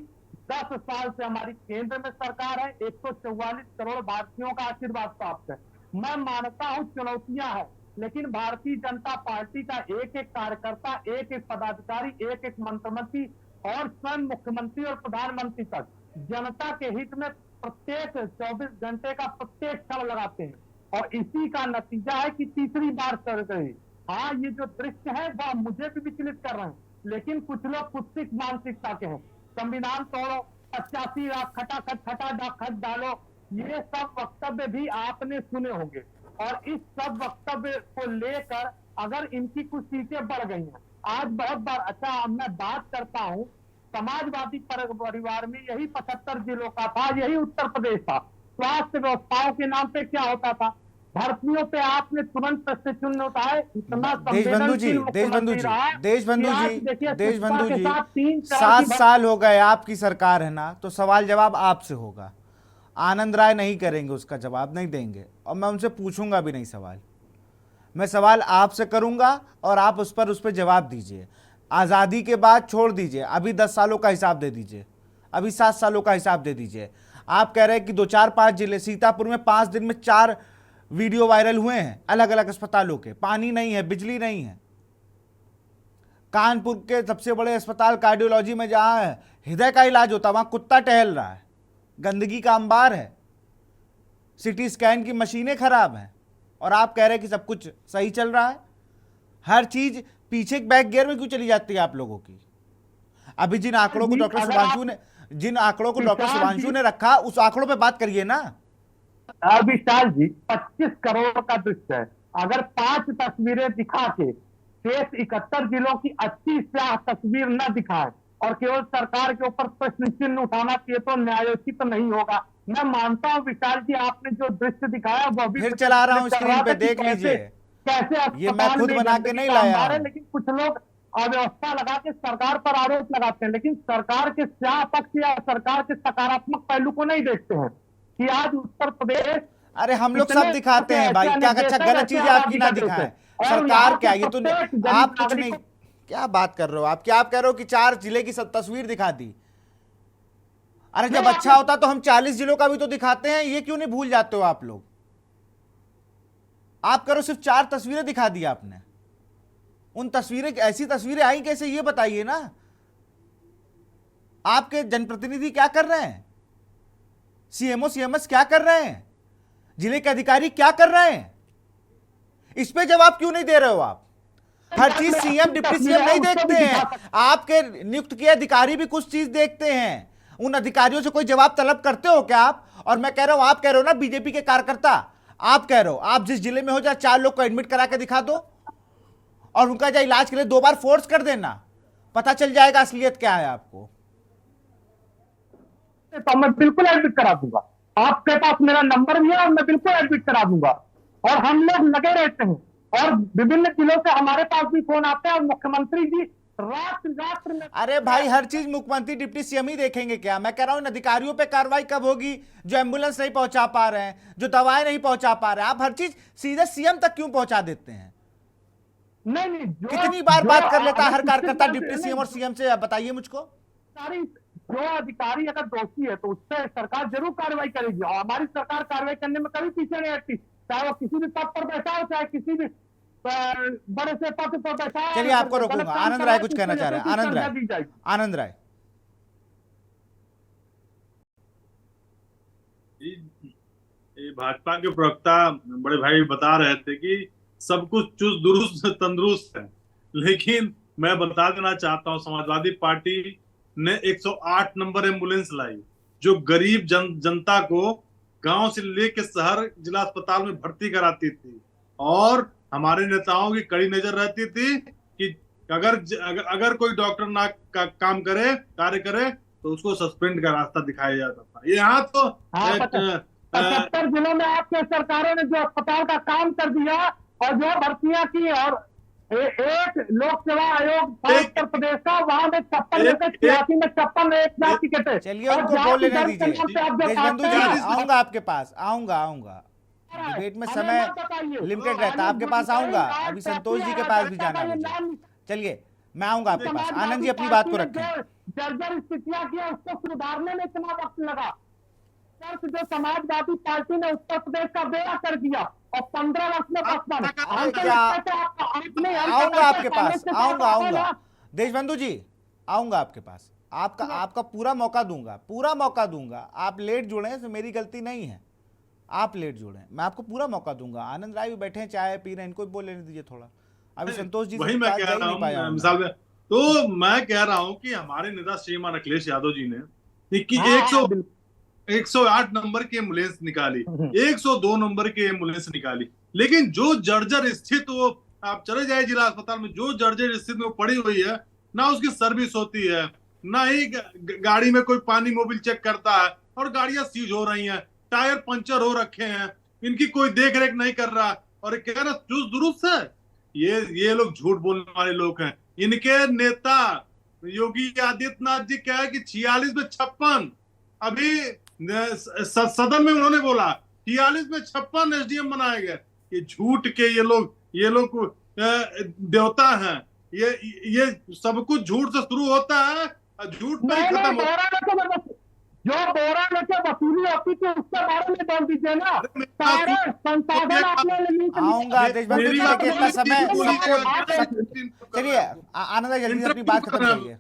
10 साल से हमारी केंद्र में सरकार है, 144 करोड़ भारतीयों का आशीर्वाद प्राप्त है। मैं मानता हूं चुनौतियां हैं, लेकिन भारतीय जनता पार्टी का एक एक कार्यकर्ता, एक एक पदाधिकारी, एक एक मंत्री और स्वयं मुख्यमंत्री और प्रधानमंत्री तक जनता के हित में प्रत्येक 24 घंटे का प्रत्येक क्षण लगाते हैं और इसी का नतीजा है कि तीसरी बार चढ़ गई। हाँ, ये जो दृश्य है वह मुझे भी विचलित कर रहे हैं, लेकिन कुछ लोग कुत्सित मानसिकता के हैं। संविधान तोड़ो, 85 लाख खटा डालो, ये सब वक्तव्य भी आपने सुने होंगे और इस सब वक्तव्य को लेकर अगर इनकी कुछ सीटें बढ़ गई हैं, आज बहुत बार, अच्छा मैं बात करता हूं, समाजवादी परिवार में यही 75 जिलों का था, यही उत्तर प्रदेश था। स्वास्थ्य व्यवस्थाओं के नाम पे क्या होता था, भर्तियों पे आपने तुरंत प्रश्न चिन्ह उठाए, इतना देशबंधु जी, मुख्यमंत्री रहा कि आज देखिए देशबंधु के जी, साथ 3 7 साल हो गए आपकी सरकार है ना, तो सवाल जवाब आपसे होगा। आनंद राय नहीं करेंगे, उसका जवाब नहीं देंगे और मैं उनसे पूछूंगा भी नहीं सवाल। मैं सवाल आपसे करूंगा और आप उस पर जवाब दीजिए। आज़ादी के बाद छोड़ दीजिए, अभी 10 सालों का हिसाब दे दीजिए, अभी 7 सालों का हिसाब दे दीजिए। आप कह रहे हैं कि 2 4 5 जिले, सीतापुर में 5 दिन में 4 वीडियो वायरल हुए हैं अलग अलग अस्पतालों के, पानी नहीं है, बिजली नहीं है। कानपुर के सबसे बड़े अस्पताल कार्डियोलॉजी में जहां हृदय का इलाज होता, वहां कुत्ता टहल रहा है, गंदगी का अंबार है, सिटी स्कैन की मशीनें खराब हैं और आप कह रहे हैं कि सब कुछ सही चल रहा है। हर चीज पीछे बैक गियर में क्यों चली जाती है आप लोगों की? अभी जिन आंकड़ों को डॉक्टर सुभांशु ने रखा, उस आंकड़ों पे बात करिए ना। विशाल जी, 25 करोड़ का दृश्य है, अगर 5 तस्वीरें दिखा के शेष 71 जिलों की अच्छी स्याह तस्वीर न दिखाए और केवल सरकार के ऊपर प्रश्न चिन्ह उठाना चाहिए तो न्यायोचित नहीं होगा। मैं मानता हूं विशाल जी, आपने जो दृश्य दिखाया वो भी फिर चला रहा हूं स्क्रीन पे, देख लीजिए। कैसे ये मैं खुद बना के नहीं लाया हूं। लेकिन कुछ लोग अव्यवस्था लगा के सरकार पर आरोप लगाते हैं, लेकिन सरकार के स्याह पक्ष या सरकार के सकारात्मक पहलू को नहीं देखते हैं कि आज उत्तर प्रदेश, अरे हम लोग सब दिखाते हैं भाई, क्या अच्छा गलत चीजें आपकी ना दिखाएं। सरकार क्या, ये तो आप कुछ नहीं, क्या बात कर रहे हो आप? क्या आप कह रहे हो कि 4 जिले की तस्वीर दिखा दी? अरे जब अच्छा होता तो हम 40 जिलों का भी तो दिखाते हैं, ये क्यों नहीं भूल जाते हो आप लोग? आप करो सिर्फ 4 तस्वीरें दिखा दी आपने। उन तस्वीरें, ऐसी तस्वीरें आई कैसे, ये बताइए ना। आपके जनप्रतिनिधि क्या कर रहे हैं? सीएमओ सीएमएस क्या कर रहे हैं? जिले के अधिकारी क्या कर रहे हैं? इस पे जवाब क्यों नहीं दे रहे हो आप? हर चीज सीएम डिप्टी सीएम नहीं देखते हैं, आपके नियुक्त किए अधिकारी भी कुछ चीज देखते हैं। उन अधिकारियों से कोई जवाब तलब करते हो क्या आप? और मैं कह रहा हूं, आप कह रहे हो ना बीजेपी के कार्यकर्ता, आप कह रहे हो आप जिस जिले में हो जाए 4 लोग को एडमिट करा के दिखा दो और उनका जो इलाज के लिए 2 बार फोर्स कर देना, पता चल जाएगा असलियत क्या है आपको। तो मैं बिल्कुल एडमिट करा दूंगा, आपके पास मेरा नंबर भी है और मैं बिल्कुल एडमिट करा दूंगा। और हम लोग लगे रहते हैं और विभिन्न जिलों से हमारे पास भी फोन आते हैं और मुख्यमंत्री जी रात में। अरे भाई, हर चीज मुख्यमंत्री डिप्टी सीएम ही देखेंगे क्या? मैं कह रहा हूं इन अधिकारियों पे कार्रवाई कब होगी जो एम्बुलेंस नहीं पहुंचा पा रहे हैं, जो दवाएं नहीं पहुंचा पा रहे हैं? आप हर चीज सीधे सीएम तक क्यों पहुंचा देते हैं? नहीं, कितनी बार बात कर लेता है हर कार्यकर्ता डिप्टी सीएम और सीएम से? बताइए मुझको। जो अधिकारी अगर दोषी है तो उस पर सरकार जरूर कार्रवाई करेगी और हमारी सरकार कार्रवाई करने में कभी पीछे नहीं हटती, चाहे वो किसी भी पद पर बैठा हो, चाहे किसी भी बड़े से पद पर बैठा हो। चलिए आपको रोकूंगा। आनंद राय कुछ कहना चाह रहे हैं। आनंद राय भाजपा के प्रवक्ता बड़े भाई बता रहे थे कि सब कुछ चुस्त दुरुस्त तंदुरुस्त है, लेकिन मैं बता देना चाहता हूं समाजवादी पार्टी ने 108 नंबर एम्बुलेंस लाई जो गरीब जनता को गांव से लेकर शहर जिला अस्पताल में भर्ती कराती थी। और हमारे नेताओं की कड़ी नजर रहती थी कि अगर कोई डॉक्टर ना काम करे, कार्य करे तो उसको सस्पेंड का रास्ता दिखाया जाता था। यहाँ तो 75 जिलों में आपके सरकारों ने जो अस्पताल का काम कर दिया और जो भर्तियां की, और एक लोक सेवा आयोग उत्तर प्रदेश का, वहां में 56 में 56 टिकट। चलिए उनको बोल लेने दीजिए। देशबंधु जी, आऊंगा आपके पास, आऊंगा डिबेट में समय लिमिटेड रहता है, आपके पास आऊंगा। अभी संतोष जी के पास भी जाना है। चलिए मैं आऊंगा आपके पास। आनंद जी अपनी बात को रखें। जर्जर स्थितियां की उसको सुधारने में इतना वक्त लगा, जो समाजवादी पार्टी ने उत्तर प्रदेश का बेड़ा कर दिया और 15 वर्ष में आऊंगा आपके पास, आऊंगा देशबंधु जी, आऊंगा आपके पास। आपका पूरा मौका दूंगा। आप लेट जुड़े तो मेरी गलती नहीं है, आप लेट जुड़े, मैं आपको पूरा मौका दूंगा। आनंद राय भी बैठे हैं, चाय पी रहे हैं, इनको भी बोलने दीजिए थोड़ा। अभी संतोष जी वही मैं कह रहा हूँ मिसाल में, तो मैं कह रहा हूँ कि हमारे नेता श्रीमान अखिलेश यादव जी ने कि 108 नंबर की एम्बुलेंस निकाली, 102 नंबर की एम्बुलेंस निकाली, लेकिन जो जर्जर स्थित वो आप चले जाए जिला अस्पताल में, जो जर्जर स्थित में वो पड़ी हुई है, ना उसकी सर्विस होती है, ना ही गाड़ी में कोई पानी मोबिल चेक करता है, और गाड़ियां सीज हो रही हैं, टायर पंचर हो रखे हैं, इनकी कोई देख रेख नहीं कर रहा। और कह रहा चुस्त दुरुस्त है। ये लोग झूठ बोलने वाले लोग हैं। इनके नेता योगी आदित्यनाथ जी कहे कि 46 में 56, अभी सदन में उन्होंने बोला 46 में 56 एसडीएम बनाए गए। ये झूठ के ये लोग देवता हैं। ये सब कुछ झूठ से शुरू होता है, झूठ पे ही खत्म होता है। जो बोरा लेके वसूली होती थी उसके बारे में बोल दीजिए ना। सारे संसाधन आपने आऊंगा देशबंधु जी, लेकिन इतना समय चलिए आनंद जल्दी अपनी बात खत्म करिए।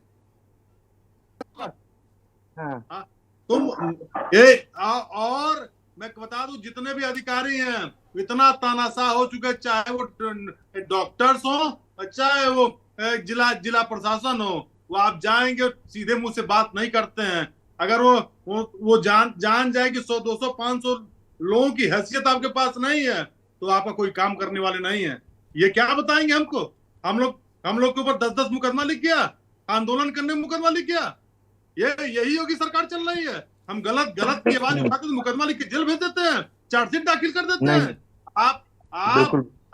तुम और मैं बता दूं, जितने भी अधिकारी हैं इतना तानाशाह हो चुके, चाहे वो डॉक्टर्स हो चाहे वो जिला प्रशासन हो, वो आप जाएंगे सीधे मुंह से बात नहीं करते हैं। अगर वो जान जाए कि 100, 200, 500 लोगों की हैसियत आपके पास नहीं है, तो आपका कोई काम करने वाले नहीं है। ये क्या बताएंगे हमको? हम लोग के ऊपर 10-10 मुकदमा लिख गया, आंदोलन करने में मुकदमा लिख गया। यही योगी सरकार चल रही है। हम गलत की आवाज उठाते तो मुकदमा लिख के जेल भेज देते हैं, चार्जशीट दाखिल कर देते हैं।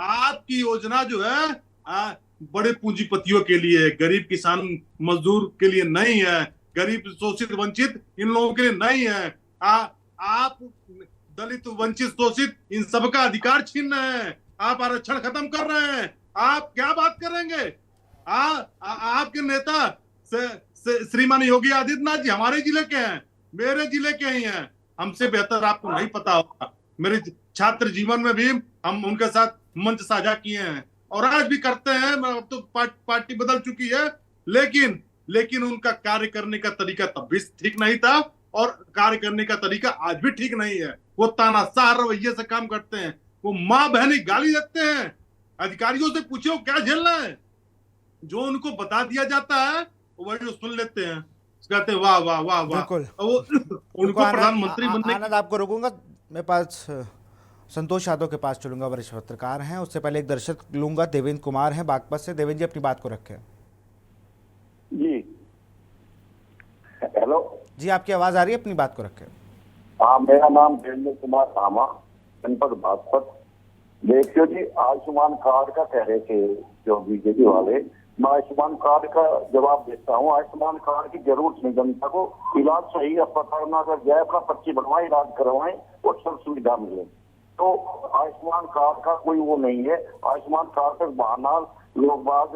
आपकी योजना जो है बड़े पूंजीपतियों के लिए, गरीब किसान मजदूर के लिए नहीं है, गरीब शोषित वंचित इन लोगों के लिए नहीं है। आप दलित वंचित शोषित इन सबका अधिकार छीन रहे हैं, आप आरक्षण खत्म कर रहे हैं। आप क्या बात करेंगे? आपके नेता श्रीमान योगी आदित्यनाथ जी हमारे जिले के हैं, मेरे जिले के ही हैं। हमसे बेहतर आपको नहीं पता होगा। मेरे छात्र जीवन में भी हम उनके साथ मंच साझा किए हैं और आज भी करते हैं। अब तो पार्टी बदल चुकी है, लेकिन उनका कार्य करने का तरीका तब भी ठीक नहीं था और कार्य करने का तरीका आज भी ठीक नहीं है। वो तानाशाह रवैये से काम करते हैं, वो माँ बहनी गाली देते हैं। अधिकारियों से पूछे वो क्या झेल रहे हैं, जो उनको बता दिया जाता है वही सुन लेते हैं, कहते हैं वाह वाह वाह वाह। उनको प्रधानमंत्री बनने। आनंद आपको रोकूंगा, मेरे पास संतोष यादव के पास चलूंगा, वरिष्ठ पत्रकार हैं। उससे पहले एक दर्शक लूंगा, देवेंद्र कुमार हैं बागपत से। देवेंद्र जी अपनी बात को रखें। जी हेलो जी, आपकी आवाज आ रही है, अपनी बात को रखें। हाँ, मेरा नाम देवेंद्र कुमार सामा, जनपद बागपत। देखियो जी, आयुष्मान कार्ड का कह रहे थे जो बीजेपी वाले, मैं आयुष्मान कार्ड का जवाब देता हूँ। आयुष्मान कार्ड की जरूरत नहीं, जनता को इलाज सही अस्पताल में अगर जाए, अपना पर्ची बनवाए, इलाज करवाएं और सब सुविधा मिले। तो आयुष्मान कार्ड का कोई वो नहीं है। आयुष्मान कार्ड का बहाना लोग बाद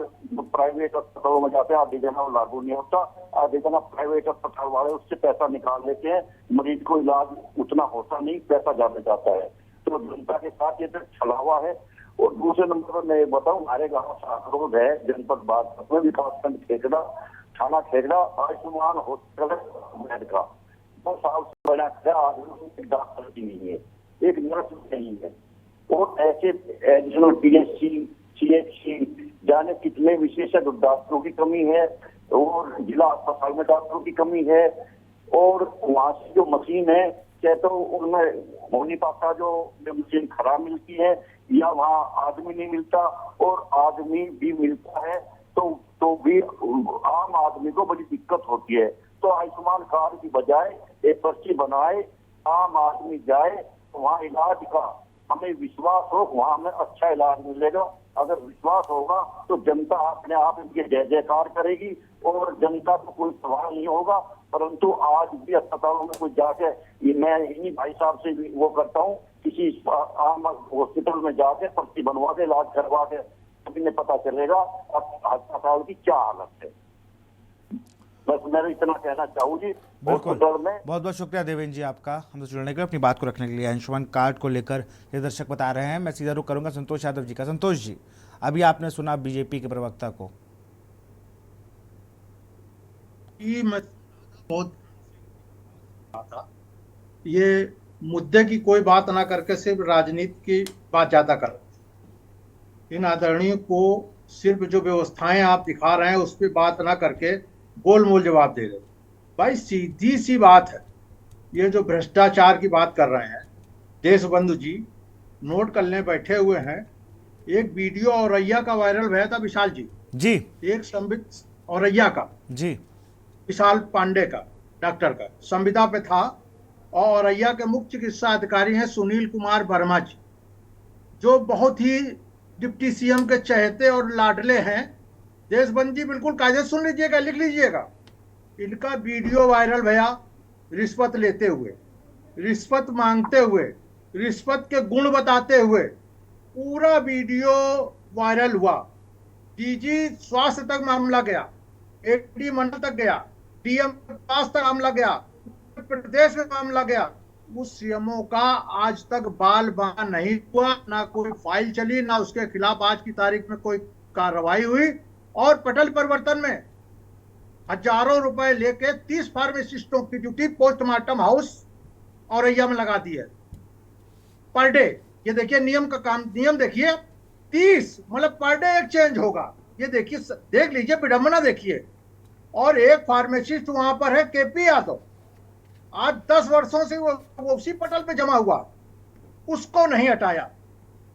प्राइवेट अस्पतालों में जाते हैं, आधी जगह लागू नहीं होता, आधी जगह प्राइवेट अस्पताल वाले उससे पैसा निकाल लेते हैं, मरीज को इलाज उतना होता नहीं, पैसा ज्यादा जाता है। तो जनता के साथ ये तो छलावा है। और दूसरे नंबर पर मैं बताऊं, हमारे गाँव साकरोड है, जनपद बागपत में, विकासखंड खेकड़ा, थाना खेकड़ा, आयुष्मान हॉस्पिटल बेड का 2 साल से बना है। आज एक डॉक्टर भी नहीं है, एक नर्स भी नहीं है, और ऐसे एडिशनल पीएचसी, सीएचसी जाने कितने विशेषज्ञ डॉक्टरों की कमी है, और जिला अस्पताल में डॉक्टरों की कमी है। और वहाँ से जो मशीन है, चाहे तो उनमें होनी पाता जो मशीन खराब मिलती है, या वहाँ आदमी नहीं मिलता, और आदमी भी मिलता है तो भी आम आदमी को बड़ी दिक्कत होती है। तो आयुष्मान कार्ड की बजाय एक पर्ची बनाए, आम आदमी जाए, वहाँ इलाज का हमें विश्वास हो, वहाँ हमें अच्छा इलाज मिलेगा। अगर विश्वास होगा तो जनता अपने आप इनके जय जयकार करेगी और जनता को कोई सवाल नहीं होगा। परंतु आज भी अस्पतालों में कोई जाके, मैं इन्हीं भाई साहब से वो करता हूँ, किसी आम हॉस्पिटल में जाके पर्ची बनवा के इलाज करवा के में पता चलेगा अस्पताल की क्या हालत है। बस मैं इतना कहना चाहूंगी। बिल्कुल, बहुत बहुत शुक्रिया देवेंद्र जी आपका हमसे जुड़ने के लिए, अपनी बात को रखने के लिए। आयुष्मान कार्ड को लेकर ये दर्शक बता रहे हैं। मैं सीधा रुख करूंगा संतोष यादव जी का। संतोष जी, अभी आपने सुना बीजेपी के प्रवक्ता को। मैं बहुत था, ये मुद्दे की कोई बात ना करके सिर्फ राजनीति की बात ज्यादा कर रहे हैं। इन आदरणीयों को सिर्फ जो व्यवस्थाएं आप दिखा रहे हैं उस पर बात ना करके गोलमोल जवाब दे रहे। भाई सीधी सी बात है, ये जो भ्रष्टाचार की बात कर रहे हैं, देशबंधु जी नोट करने बैठे हुए हैं। एक वीडियो औरैया का वायरल हुआ था, विशाल जी एक संबित औरैया का जी, विशाल पांडे का, डॉक्टर का संविदा पे था, और औरैया के मुख्य चिकित्सा अधिकारी हैं सुनील कुमार वर्मा जी, जो बहुत ही डिप्टी सीएम के चहेते और लाडले हैं। देशबंधु जी बिल्कुल कायदे सुन लीजिएगा, लिख लीजिएगा। इनका वीडियो वायरल भैया रिश्वत लेते हुए, रिश्वत मांगते हुए, रिश्वत के गुण बताते हुए पूरा वीडियो वायरल हुआ। डीजी स्वास्थ्य तक मामला गया, एडी मंडल तक गया, डीएम पास तक मामला गया, प्रदेश में मामला गया। उस सीएमओ का आज तक बाल बाल नहीं हुआ, ना कोई फाइल चली, ना उसके खिलाफ आज की तारीख में कोई कार्रवाई हुई। और पटल परिवर्तन में हजारों रुपए लेके 30 फार्मासिस्टों की ड्यूटी पोस्टमार्टम हाउस औरैया में लगा दी है पर डे। ये देखिए नियम का काम, नियम देखिए 30 मतलब पर डे एक चेंज होगा। ये देखिए, देख लीजिए विडंबना देखिए। और एक फार्मासिस्ट वहां पर है केपी यादव, आज 10 वर्षों से वो उसी पटल पे जमा हुआ, उसको नहीं हटाया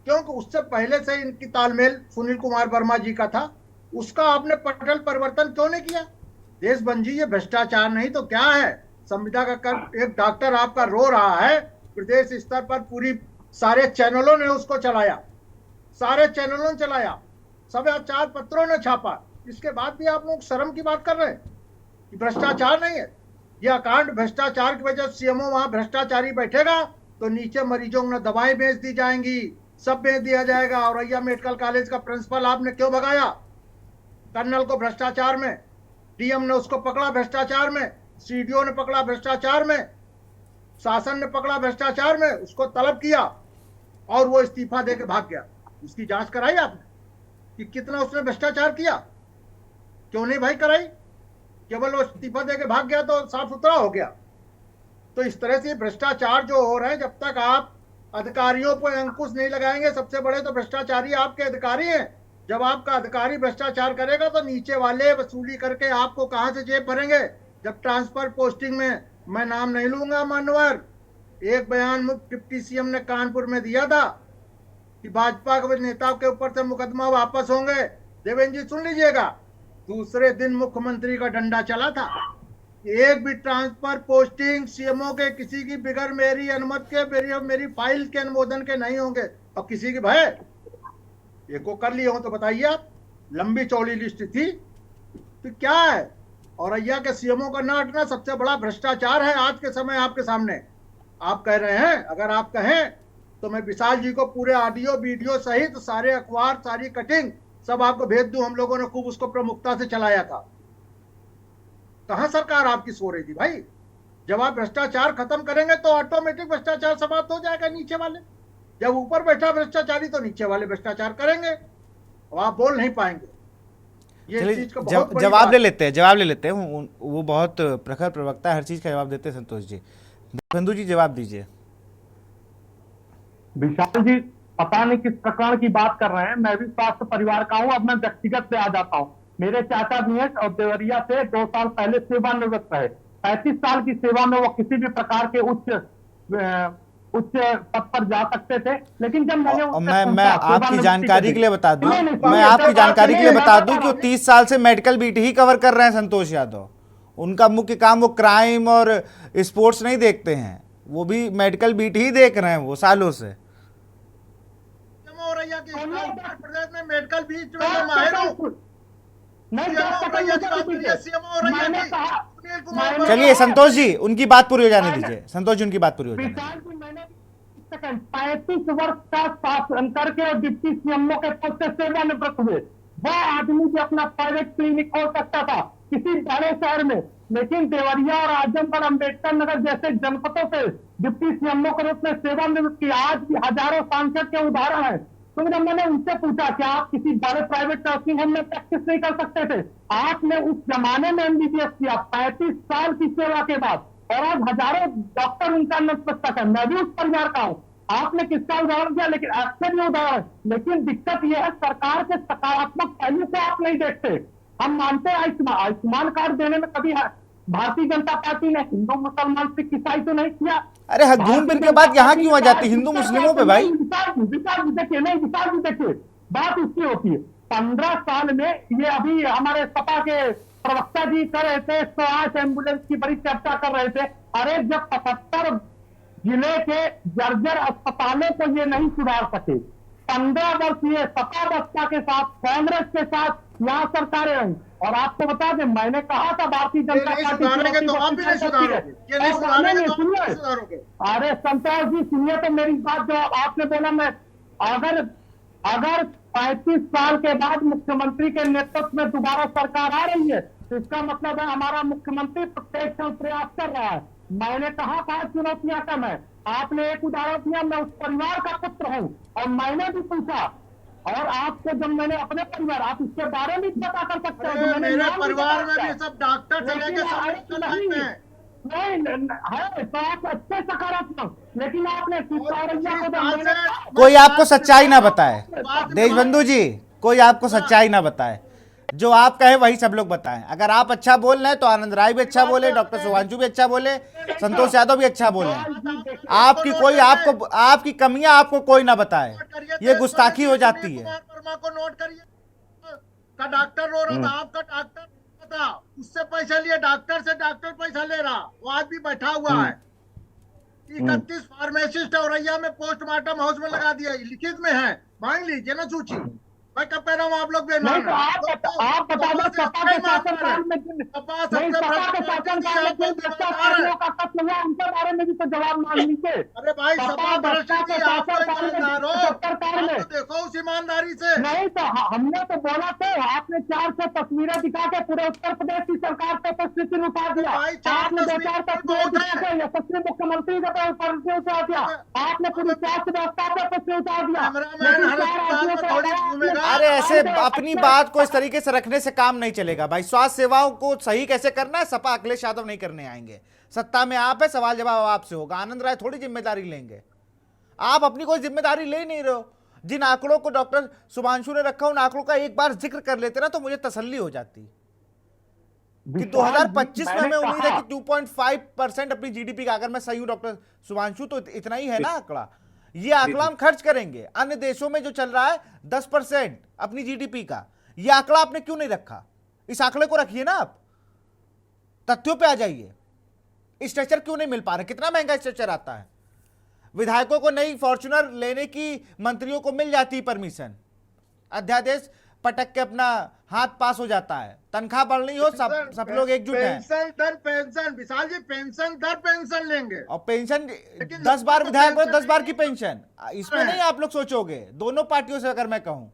क्योंकि उससे पहले से इनकी तालमेल सुनील कुमार वर्मा जी का था। उसका आपने पटल परिवर्तन क्यों नहीं किया? देशबंधु जी ये भ्रष्टाचार नहीं तो क्या है? संविदा का कर एक डॉक्टर आपका रो रहा है, प्रदेश स्तर पर पूरी सारे चैनलों ने उसको चलाया, सारे चैनलों ने चलाया, समाचार पत्रों ने छापा, इसके बाद भी आप लोग शर्म की बात कर रहे हैं कि भ्रष्टाचार नहीं है। ये अकांड भ्रष्टाचार की वजह से सीएमओ वहां भ्रष्टाचारी बैठेगा तो नीचे मरीजों को दवाएं बेच दी जाएंगी, सब बेच दिया जाएगा। औरैया मेडिकल कॉलेज का प्रिंसिपल आपने क्यों भगाया? कर्नल को भ्रष्टाचार में, डीएम ने उसको पकड़ा भ्रष्टाचार में, सीडीओ ने पकड़ा भ्रष्टाचार में, शासन ने पकड़ा भ्रष्टाचार में, उसको तलब किया और वो इस्तीफा देके भाग गया। उसकी जांच कराई आपने कि कितना उसने भ्रष्टाचार किया? क्यों नहीं भाई कराई? केवल वो इस्तीफा देके भाग गया तो साफ सुथरा हो गया। तो इस तरह से भ्रष्टाचार जो हो रहे हैं, जब तक आप अधिकारियों पर अंकुश नहीं लगाएंगे, सबसे बड़े तो भ्रष्टाचारी आपके अधिकारी हैं। जब आपका अधिकारी भ्रष्टाचार करेगा तो नीचे वाले वसूली करके आपको कहां से जेब भरेंगे? जब ट्रांसफर पोस्टिंग में, मैं नाम नहीं लूंगा मान्यवर, एक बयान डिप्टी सीएम ने कानपुर में दिया था कि भाजपा के नेता के ऊपर से मुकदमा वापस होंगे। देवेंद्र जी सुन लीजिएगा, दूसरे दिन मुख्यमंत्री का डंडा चला था। एक भी ट्रांसफर पोस्टिंग सीएमओ के किसी की बिगर मेरी अनुमति के, मेरी फाइल के अनुमोदन के नहीं होंगे। और किसी की भय एक को कर लिए हो तो बताइए आप, लंबी चौड़ी लिस्ट थी तो क्या है? औरैया के सीएमओ का न हटना सबसे बड़ा भ्रष्टाचार है आज के समय आपके सामने। आप कह रहे हैं, अगर आप कहें तो मैं विशाल जी को पूरे ऑडियो वीडियो सहित सारे अखबार, सारी कटिंग सब आपको भेज दूं। हम लोगों ने खूब उसको प्रमुखता से चलाया था। कहां सरकार आपकी सो रही थी भाई? जब आप भ्रष्टाचार खत्म करेंगे तो ऑटोमेटिक भ्रष्टाचार समाप्त हो जाएगा नीचे वाले। जब ऊपर बैठा भ्रष्टाचारी तो नीचे वाले भ्रष्टाचार करेंगे और आप बोल नहीं पाएंगे। ये चीज का बहुत बड़ी जवाब ले लेते हैं वो बहुत प्रखर प्रवक्ता है, हर चीज का जवाब देते हैं। संतोष जी, बंधु जी जवाब दीजिए। विशाल जी पता नहीं किस प्रकरण की बात कर रहे हैं। मैं भी स्वास्थ्य परिवार का हूं। अब मैं व्यक्तिगत पे आ जाता हूं। मेरे चाचा दिनेश और देवरिया से 2 साल पहले सेवानिवृत्त रहे। 35 साल की सेवा में वो किसी भी प्रकार के उच्च पद पर जा सकते थे, लेकिन जब मैंने मैं आपकी जानकारी के लिए बता दूं, मैं आपकी जानकारी के लिए बता दूं कि वो 30 साल से मेडिकल बीट ही कवर कर रहे हैं संतोष यादव। उनका मुख्य काम वो क्राइम और स्पोर्ट्स नहीं देखते हैं, वो भी मेडिकल बीट ही देख रहे हैं वो सालों से। प्रदेश में मेडिकल बीट में माहिर हूं। चलिए संतोष जी उनकी बात पूरी हो जाने दीजिए। संतोष जी उनकी बात पूरी हो जाने दीजिए। सेकंड 35 वर्ष का शासन करके और डिप्टी सीएमओ के पद से सेवानिवृत्त हुए। वह आदमी भी अपना प्राइवेट क्लिनिक खोल सकता था किसी बड़े शहर में, लेकिन देवरिया और आजमगढ़ अम्बेडकर नगर जैसे जनपदों से डिप्टी सीएमओ के रूप में सेवानिवृत्त की आज भी हजारों सांसद के उदाहरण है। तो जब मैंने उनसे पूछा कि आप किसी बड़े प्राइवेट नर्सिंग होम में प्रैक्टिस नहीं कर सकते थे, आपने उस जमाने में एमबीबीएस किया 35 साल की सेवा के बाद, और आज हजारों डॉक्टर उनका नतमस्तक है। मैं भी उस परिवार का हूँ। आपने किसका उदाहरण दिया, लेकिन अच्छे भी उदाहरण, लेकिन दिक्कत यह है सरकार के सकारात्मक पहलू को आप नहीं देखते। हम मानते हैं आयुष्मान कार्ड देने में कभी भारतीय जनता पार्टी ने हिंदू मुसलमान सिख ईसाई तो नहीं किया। अरे घूम फिर के बाद यहाँ क्यों आ जाती हिंदू मुस्लिमों पे भाई? विचार भी देखिए, बात उसकी होती है। 15 साल में ये अभी हमारे सपा के प्रवक्ता जी कर रहे थे 108 एम्बुलेंस की बड़ी चर्चा कर रहे थे। अरे जब 75 जिले के जर्जर अस्पतालों को ये नहीं सुधार सके, 15 वर्ष ये सपा बसपा के साथ कांग्रेस के साथ यहाँ सरकारें रही। और आपको बता दें, मैंने कहा था भारतीय जनता पार्टी सुनिए, अरे संतोष जी सुनिए तो मेरी बात, जो आपने बोला, मैं अगर 35 साल के बाद मुख्यमंत्री के नेतृत्व में दोबारा सरकार आ रही है तो इसका मतलब है हमारा मुख्यमंत्री प्रत्येक प्रयास कर रहा है। मैंने कहा था चुनौतियां कम है, आपने एक उदाहरण दिया, मैं उस परिवार का पुत्र हूं और मैंने भी पूछा, और आपको जब मैंने अपने परिवार, आप इसके बारे में पता कर सकते हो। मेरे परिवार में भी सब डॉक्टर से लेकर नहीं है तो आप अच्छे सकारात्मक, लेकिन आपने कोई आपको सच्चाई ना बताए, देशबंधु जी, कोई आपको सच्चाई ना बताए। जो आप कहे वही सब लोग बताएं। अगर आप अच्छा बोल रहे हैं तो आनंद राय भी अच्छा बोले, डॉक्टर सुभांशु भी अच्छा बोले, संतोष यादव भी अच्छा बोले। आपकी कोई आपकी कमियां आपको कोई ना बताए, ये गुस्ताखी हो जाती है। को नोट करिए, का डॉक्टर रो रहा था, आपका डॉक्टर था, उससे पैसा लिए, डॉक्टर से डॉक्टर पैसा ले रहा, वो आज भी बैठा हुआ है। 31 फार्मासिस्ट औरैया में पोस्टमार्टम हाउस में लगा दिया, लिखित में है, मान लीजिए ना सूची। मैं कब कह रहा हूँ आप लोग बेमान नहीं, तो आप बता दो सपा के शासनकाल में का कत्ल हुआ, उनके बारे में भी तो जवाब मांग लीजिए। अरे भाई सपा देखो उस ईमानदारी से। नहीं तो हमने तो बोला तो, आपने 400 तस्वीरें दिखा के पूरे उत्तर प्रदेश की सरकार पे तस्वीर उठा दिया। आपने 2-4 तस्वीरें दिखा के यशस्वी मुख्यमंत्री का उठा दिया, आपने पूरी स्वास्थ्य व्यवस्था पे तस्वीर उठा दिया। अरे ऐसे अपनी बात को इस तरीके से रखने से काम नहीं चलेगा भाई। स्वास्थ्य सेवाओं को सही कैसे करना है, सपा अखिलेश यादव नहीं करने आएंगे। सत्ता में आप है, सवाल जवाब आपसे होगा। आनंद राय थोड़ी जिम्मेदारी लेंगे, आप अपनी कोई जिम्मेदारी ले नहीं रहे हो। जिन आंकड़ों को डॉक्टर सुभांशु ने रखा, उन आंकड़ों का एक बार जिक्र कर लेते ना तो मुझे तसल्ली हो जाती कि 2025 में हमें उम्मीद है कि 2.5% अपनी जीडीपी का, अगर मैं सही हूं डॉक्टर सुभांशु, तो इतना ही है ना आंकड़ा। ये आंकड़ा हम खर्च करेंगे। अन्य देशों में जो चल रहा है 10% अपनी जीडीपी का, ये आंकड़ा आपने क्यों नहीं रखा? इस आंकड़े को रखिए ना, आप तथ्यों पे आ जाइए। स्ट्रेचर क्यों नहीं मिल पा रहा? कितना महंगा स्ट्रेचर आता है? विधायकों को नई फॉर्च्यूनर लेने की मंत्रियों को मिल जाती परमिशन, अध्यादेश पटक के अपना हाथ पास हो जाता है, तनख्वाह बढ़नी हो, सब लोग एकजुट हैं। पेंशन विशाल जी, पेंशन लेंगे, और पेंशन 10 बार विधायक हो 10 बार की पेंशन, इसमें नहीं आप लोग सोचोगे। दोनों पार्टियों से अगर मैं कहूं,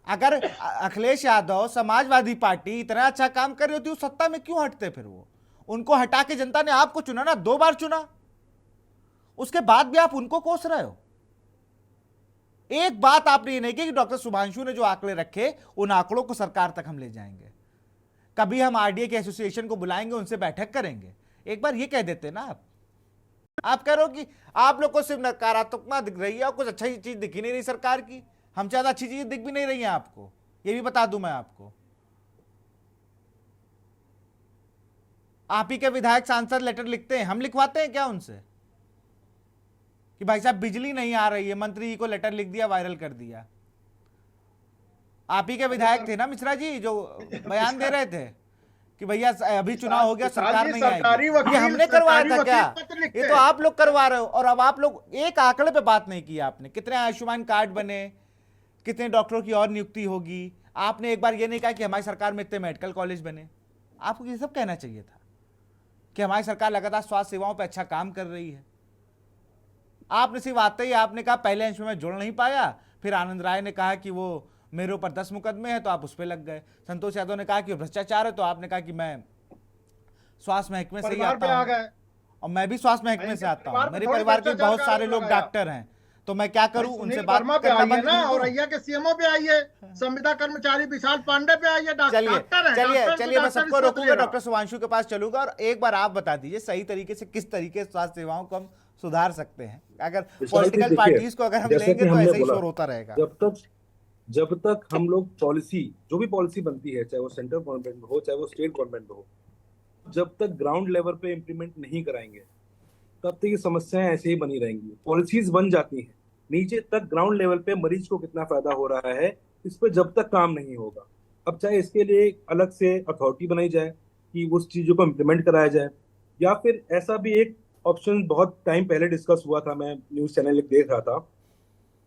अगर अखिलेश यादव समाजवादी पार्टी इतना अच्छा काम कर रही होती, उस सत्ता में क्यों हटते? फिर वो उनको हटा के जनता ने आपको चुना ना, 2 बार चुना, उसके बाद भी आप उनको कोस रहे हो। एक बात आपने ये नहीं की कि डॉक्टर सुभांशु ने जो आंकड़े रखे, उन आंकड़ों को सरकार तक हम ले जाएंगे। कभी हम आरडीए के एसोसिएशन को बुलाएंगे, उनसे बैठक करेंगे। एक बार ये कह देते ना आप कह रहे हो कि आप लोग को सिर्फ नकारात्मकता दिख रही है और कुछ अच्छी चीज दिख ही नहीं रही सरकार की। हमसे ज्यादा अच्छी चीज दिख भी नहीं रही है आपको, ये भी बता दूं मैं आपको। आप ही के विधायक सांसद लेटर लिखते हैं, हम लिखवाते हैं क्या उनसे कि भाई साहब बिजली नहीं आ रही है, मंत्री जी को लेटर लिख दिया, वायरल कर दिया। आप ही के विधायक थे ना मिश्रा जी, जो बयान दे रहे थे कि भैया अभी चुनाव हो गया, सरकार नहीं आएगी। ये हमने करवाया था क्या? ये तो आप लोग करवा रहे हो। और अब आप लोग एक आंकड़े पे बात नहीं की आपने, कितने आयुष्मान कार्ड बने, कितने डॉक्टरों की और नियुक्ति होगी। आपने एक बार ये नहीं कहा कि हमारी सरकार में इतने मेडिकल कॉलेज बने। आपको ये सब कहना चाहिए था कि हमारी सरकार लगातार स्वास्थ्य सेवाओं पर अच्छा काम कर रही है। आपने सिर्फ आते ही आपने कहा पहले अंश में मैं जुड़ नहीं पाया, फिर आनंद राय ने कहा कि वो मेरे ऊपर 10 मुकदमे हैं तो आप उस पर लग गए। संतोष यादव ने कहा कि भ्रष्टाचार है तो आपने कहा कि मैं स्वास्थ्य महकमे से ही आता हूँ और मैं भी स्वास्थ्य महकमे से आता हूँ, मेरे परिवार के बहुत सारे लोग डॉक्टर हैं, तो मैं क्या करूं, उनसे बात करना बंद ना और अय्या के सीएमओ पे आइए, संविदा कर्मचारी विशाल पांडे पे आइए, डॉक्टर हैं। चलिए मैं सबको रोकूंगा, डॉक्टर शुभांशु के पास चलूंगा और एक बार आप बता दीजिए सही तरीके से किस तरीके से स्वास्थ्य सेवाओं को हम सुधार सकते हैं। अगर पॉलिटिकल पार्टीज को अगर हम लेंगे तो ऐसा ही शोर होता रहेगा। जब तक हम लोग पॉलिसी, जो भी पॉलिसी बनती है, चाहे वो सेंट्रल गवर्नमेंट में हो चाहे वो स्टेट गवर्नमेंट में हो, जब तक ग्राउंड लेवल पे इम्प्लीमेंट नहीं कराएंगे तब तक ये समस्याएं ऐसे ही बनी रहेंगी। पॉलिसीज बन जाती हैं, नीचे तक ग्राउंड लेवल पे मरीज को कितना फायदा हो रहा है इस पे जब तक काम नहीं होगा, अब चाहे इसके लिए एक अलग से अथॉरिटी बनाई जाए कि उस चीजों को इम्प्लीमेंट कराया जाए, या फिर ऐसा भी एक ऑप्शन बहुत टाइम पहले डिस्कस हुआ था, मैं न्यूज चैनल देख रहा था,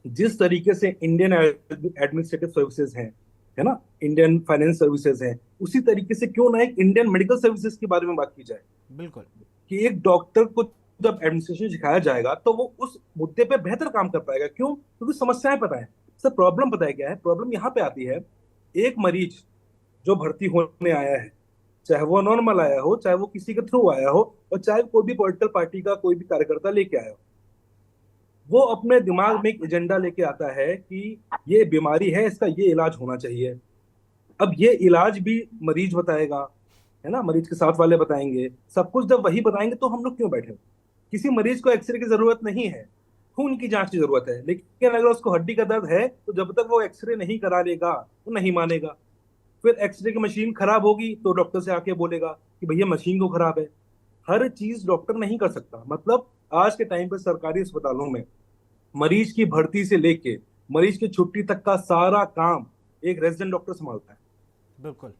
जिस तरीके से इंडियन एडमिनिस्ट्रेटिव सर्विसेज हैं, है ना, इंडियन फाइनेंस सर्विसेज हैं, उसी तरीके से क्यों ना एक इंडियन मेडिकल सर्विसेज के बारे में बात की जाए। बिल्कुल, कि एक डॉक्टर को जब एडमिनिस्ट्रेशन सिखाया जाएगा तो वो उस मुद्दे पे बेहतर काम कर पाएगा। क्यों? क्योंकि समस्याएं पता है, सर प्रॉब्लम पता है क्या है। प्रॉब्लम यहाँ पे आती है, एक मरीज जो भर्ती होने आया है, चाहे वो नॉर्मल आया हो, चाहे वो किसी के थ्रू आया हो, और चाहे कोई भी पॉलिटिकल पार्टी का कोई भी कार्यकर्ता लेके आया हो, वो अपने दिमाग में एक एजेंडा लेके आता है कि ये बीमारी है, इसका ये इलाज होना चाहिए। अब ये इलाज भी मरीज बताएगा, है ना, मरीज के साथ वाले बताएंगे, सब कुछ जब वही बताएंगे तो हम लोग क्यों बैठे? किसी मरीज को एक्सरे की जरूरत नहीं है, खून की जांच की जरूरत है, लेकिन अगर उसको हड्डी का दर्द है तो जब तक वो एक्सरे नहीं करा लेगा वो नहीं मानेगा। फिर एक्सरे की मशीन खराब होगी तो डॉक्टर से आके बोलेगा कि भैया मशीन तो खराब है। हर चीज डॉक्टर नहीं कर सकता। मतलब आज के टाइम पे सरकारी अस्पतालों में मरीज की भर्ती से लेके मरीज की छुट्टी तक का सारा काम एक रेजिडेंट डॉक्टर संभालता है। बिल्कुल,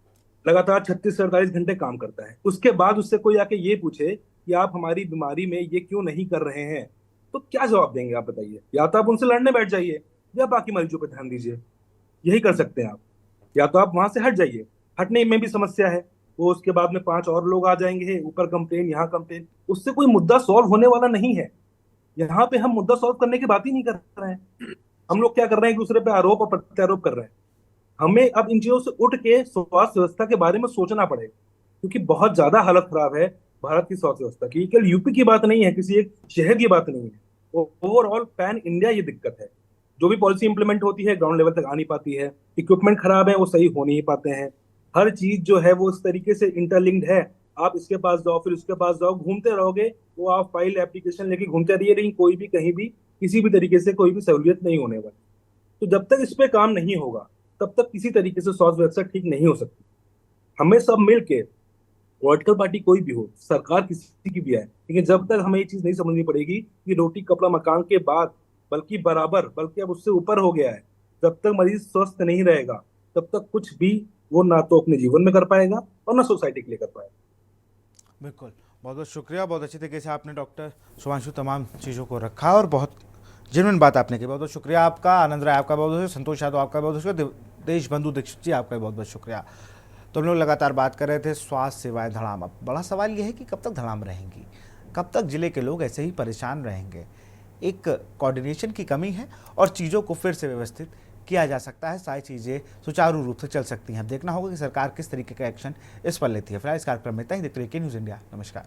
लगातार 36 से 48 घंटे काम करता है। उसके बाद उससे कोई आके ये पूछे कि आप हमारी बीमारी में ये क्यों नहीं कर रहे हैं, तो क्या जवाब देंगे आप बताइए? या तो आप उनसे लड़ने बैठ जाइए या बाकी मरीजों पर ध्यान दीजिए, यही कर सकते हैं आप। या तो आप वहां से हट जाइए, हटने में भी समस्या है, वो उसके बाद में 5 और लोग आ जाएंगे, ऊपर कंप्लेन यहाँ कंप्लेन, उससे कोई मुद्दा सॉल्व होने वाला नहीं है। यहाँ पे हम मुद्दा सॉल्व करने की बात ही नहीं कर रहे हैं। हम लोग क्या कर रहे हैं, एक दूसरे पे आरोप और प्रत्यारोप कर रहे हैं। हमें अब इन चीजों से उठ के स्वास्थ्य व्यवस्था के बारे में सोचना पड़ेगा, क्योंकि बहुत ज्यादा हालत खराब है भारत की स्वास्थ्य व्यवस्था की। केवल यूपी की बात नहीं है, किसी एक शहर की बात नहीं है, ओवरऑल पैन इंडिया ये दिक्कत है। जो भी पॉलिसी इंप्लीमेंट होती है ग्राउंड लेवल तक आ नहीं पाती है, इक्विपमेंट खराब है, वो सही हो नहीं पाते हैं, हर चीज जो है वो इस तरीके से इंटरलिंक्ड है। आप इसके पास जाओ फिर उसके पास जाओ, घूमते रहोगे, वो आप फाइल एप्लीकेशन लेके घूमते रहिए, लेकिन कोई भी कहीं भी किसी भी तरीके से कोई भी सहूलियत नहीं होने वाली। तो जब तक इस पे काम नहीं होगा तब तक किसी तरीके से स्वास्थ्य व्यवस्था ठीक नहीं हो सकती। हमें सब मिलके, पॉलिटिकल पार्टी कोई भी हो, सरकार किसी की भी आए, लेकिन जब तक हमें ये चीज नहीं समझनी पड़ेगी कि रोटी कपड़ा मकान के बाद बल्कि बराबर, बल्कि अब उससे ऊपर हो गया है, जब तक मरीज स्वस्थ नहीं रहेगा तब तक कुछ भी वो ना तो अपने जीवन में कर पाएगा और ना सोसाइटी के लिए कर पाएगा। बिल्कुल, बहुत बहुत शुक्रिया, बहुत अच्छी तरीके से आपने डॉक्टर शुभांशु तमाम चीज़ों को रखा और बहुत जेन्युइन बात आपने की। बहुत बहुत शुक्रिया आपका, आनंद राय आपका बहुत बहुत, संतोष यादव आपका बहुत शुक्रिया, देश बंधु दीक्षित जी आपका बहुत बहुत शुक्रिया। तो हम लोग लगातार बात कर रहे थे स्वास्थ्य सेवाएं धड़ाम। अब बड़ा सवाल यह है कि कब तक धड़ाम रहेंगी, कब तक जिले के लोग ऐसे ही परेशान रहेंगे। एक कोऑर्डिनेशन की कमी है और चीज़ों को फिर से व्यवस्थित किया जा सकता है, सारी चीज़ें सुचारू रूप से चल सकती हैं। अब देखना होगा कि सरकार किस तरीके का एक्शन इस पर लेती है। फिलहाल इस कार्यक्रम में इतना ही। देखते रहिए के न्यूज़ इंडिया। नमस्कार।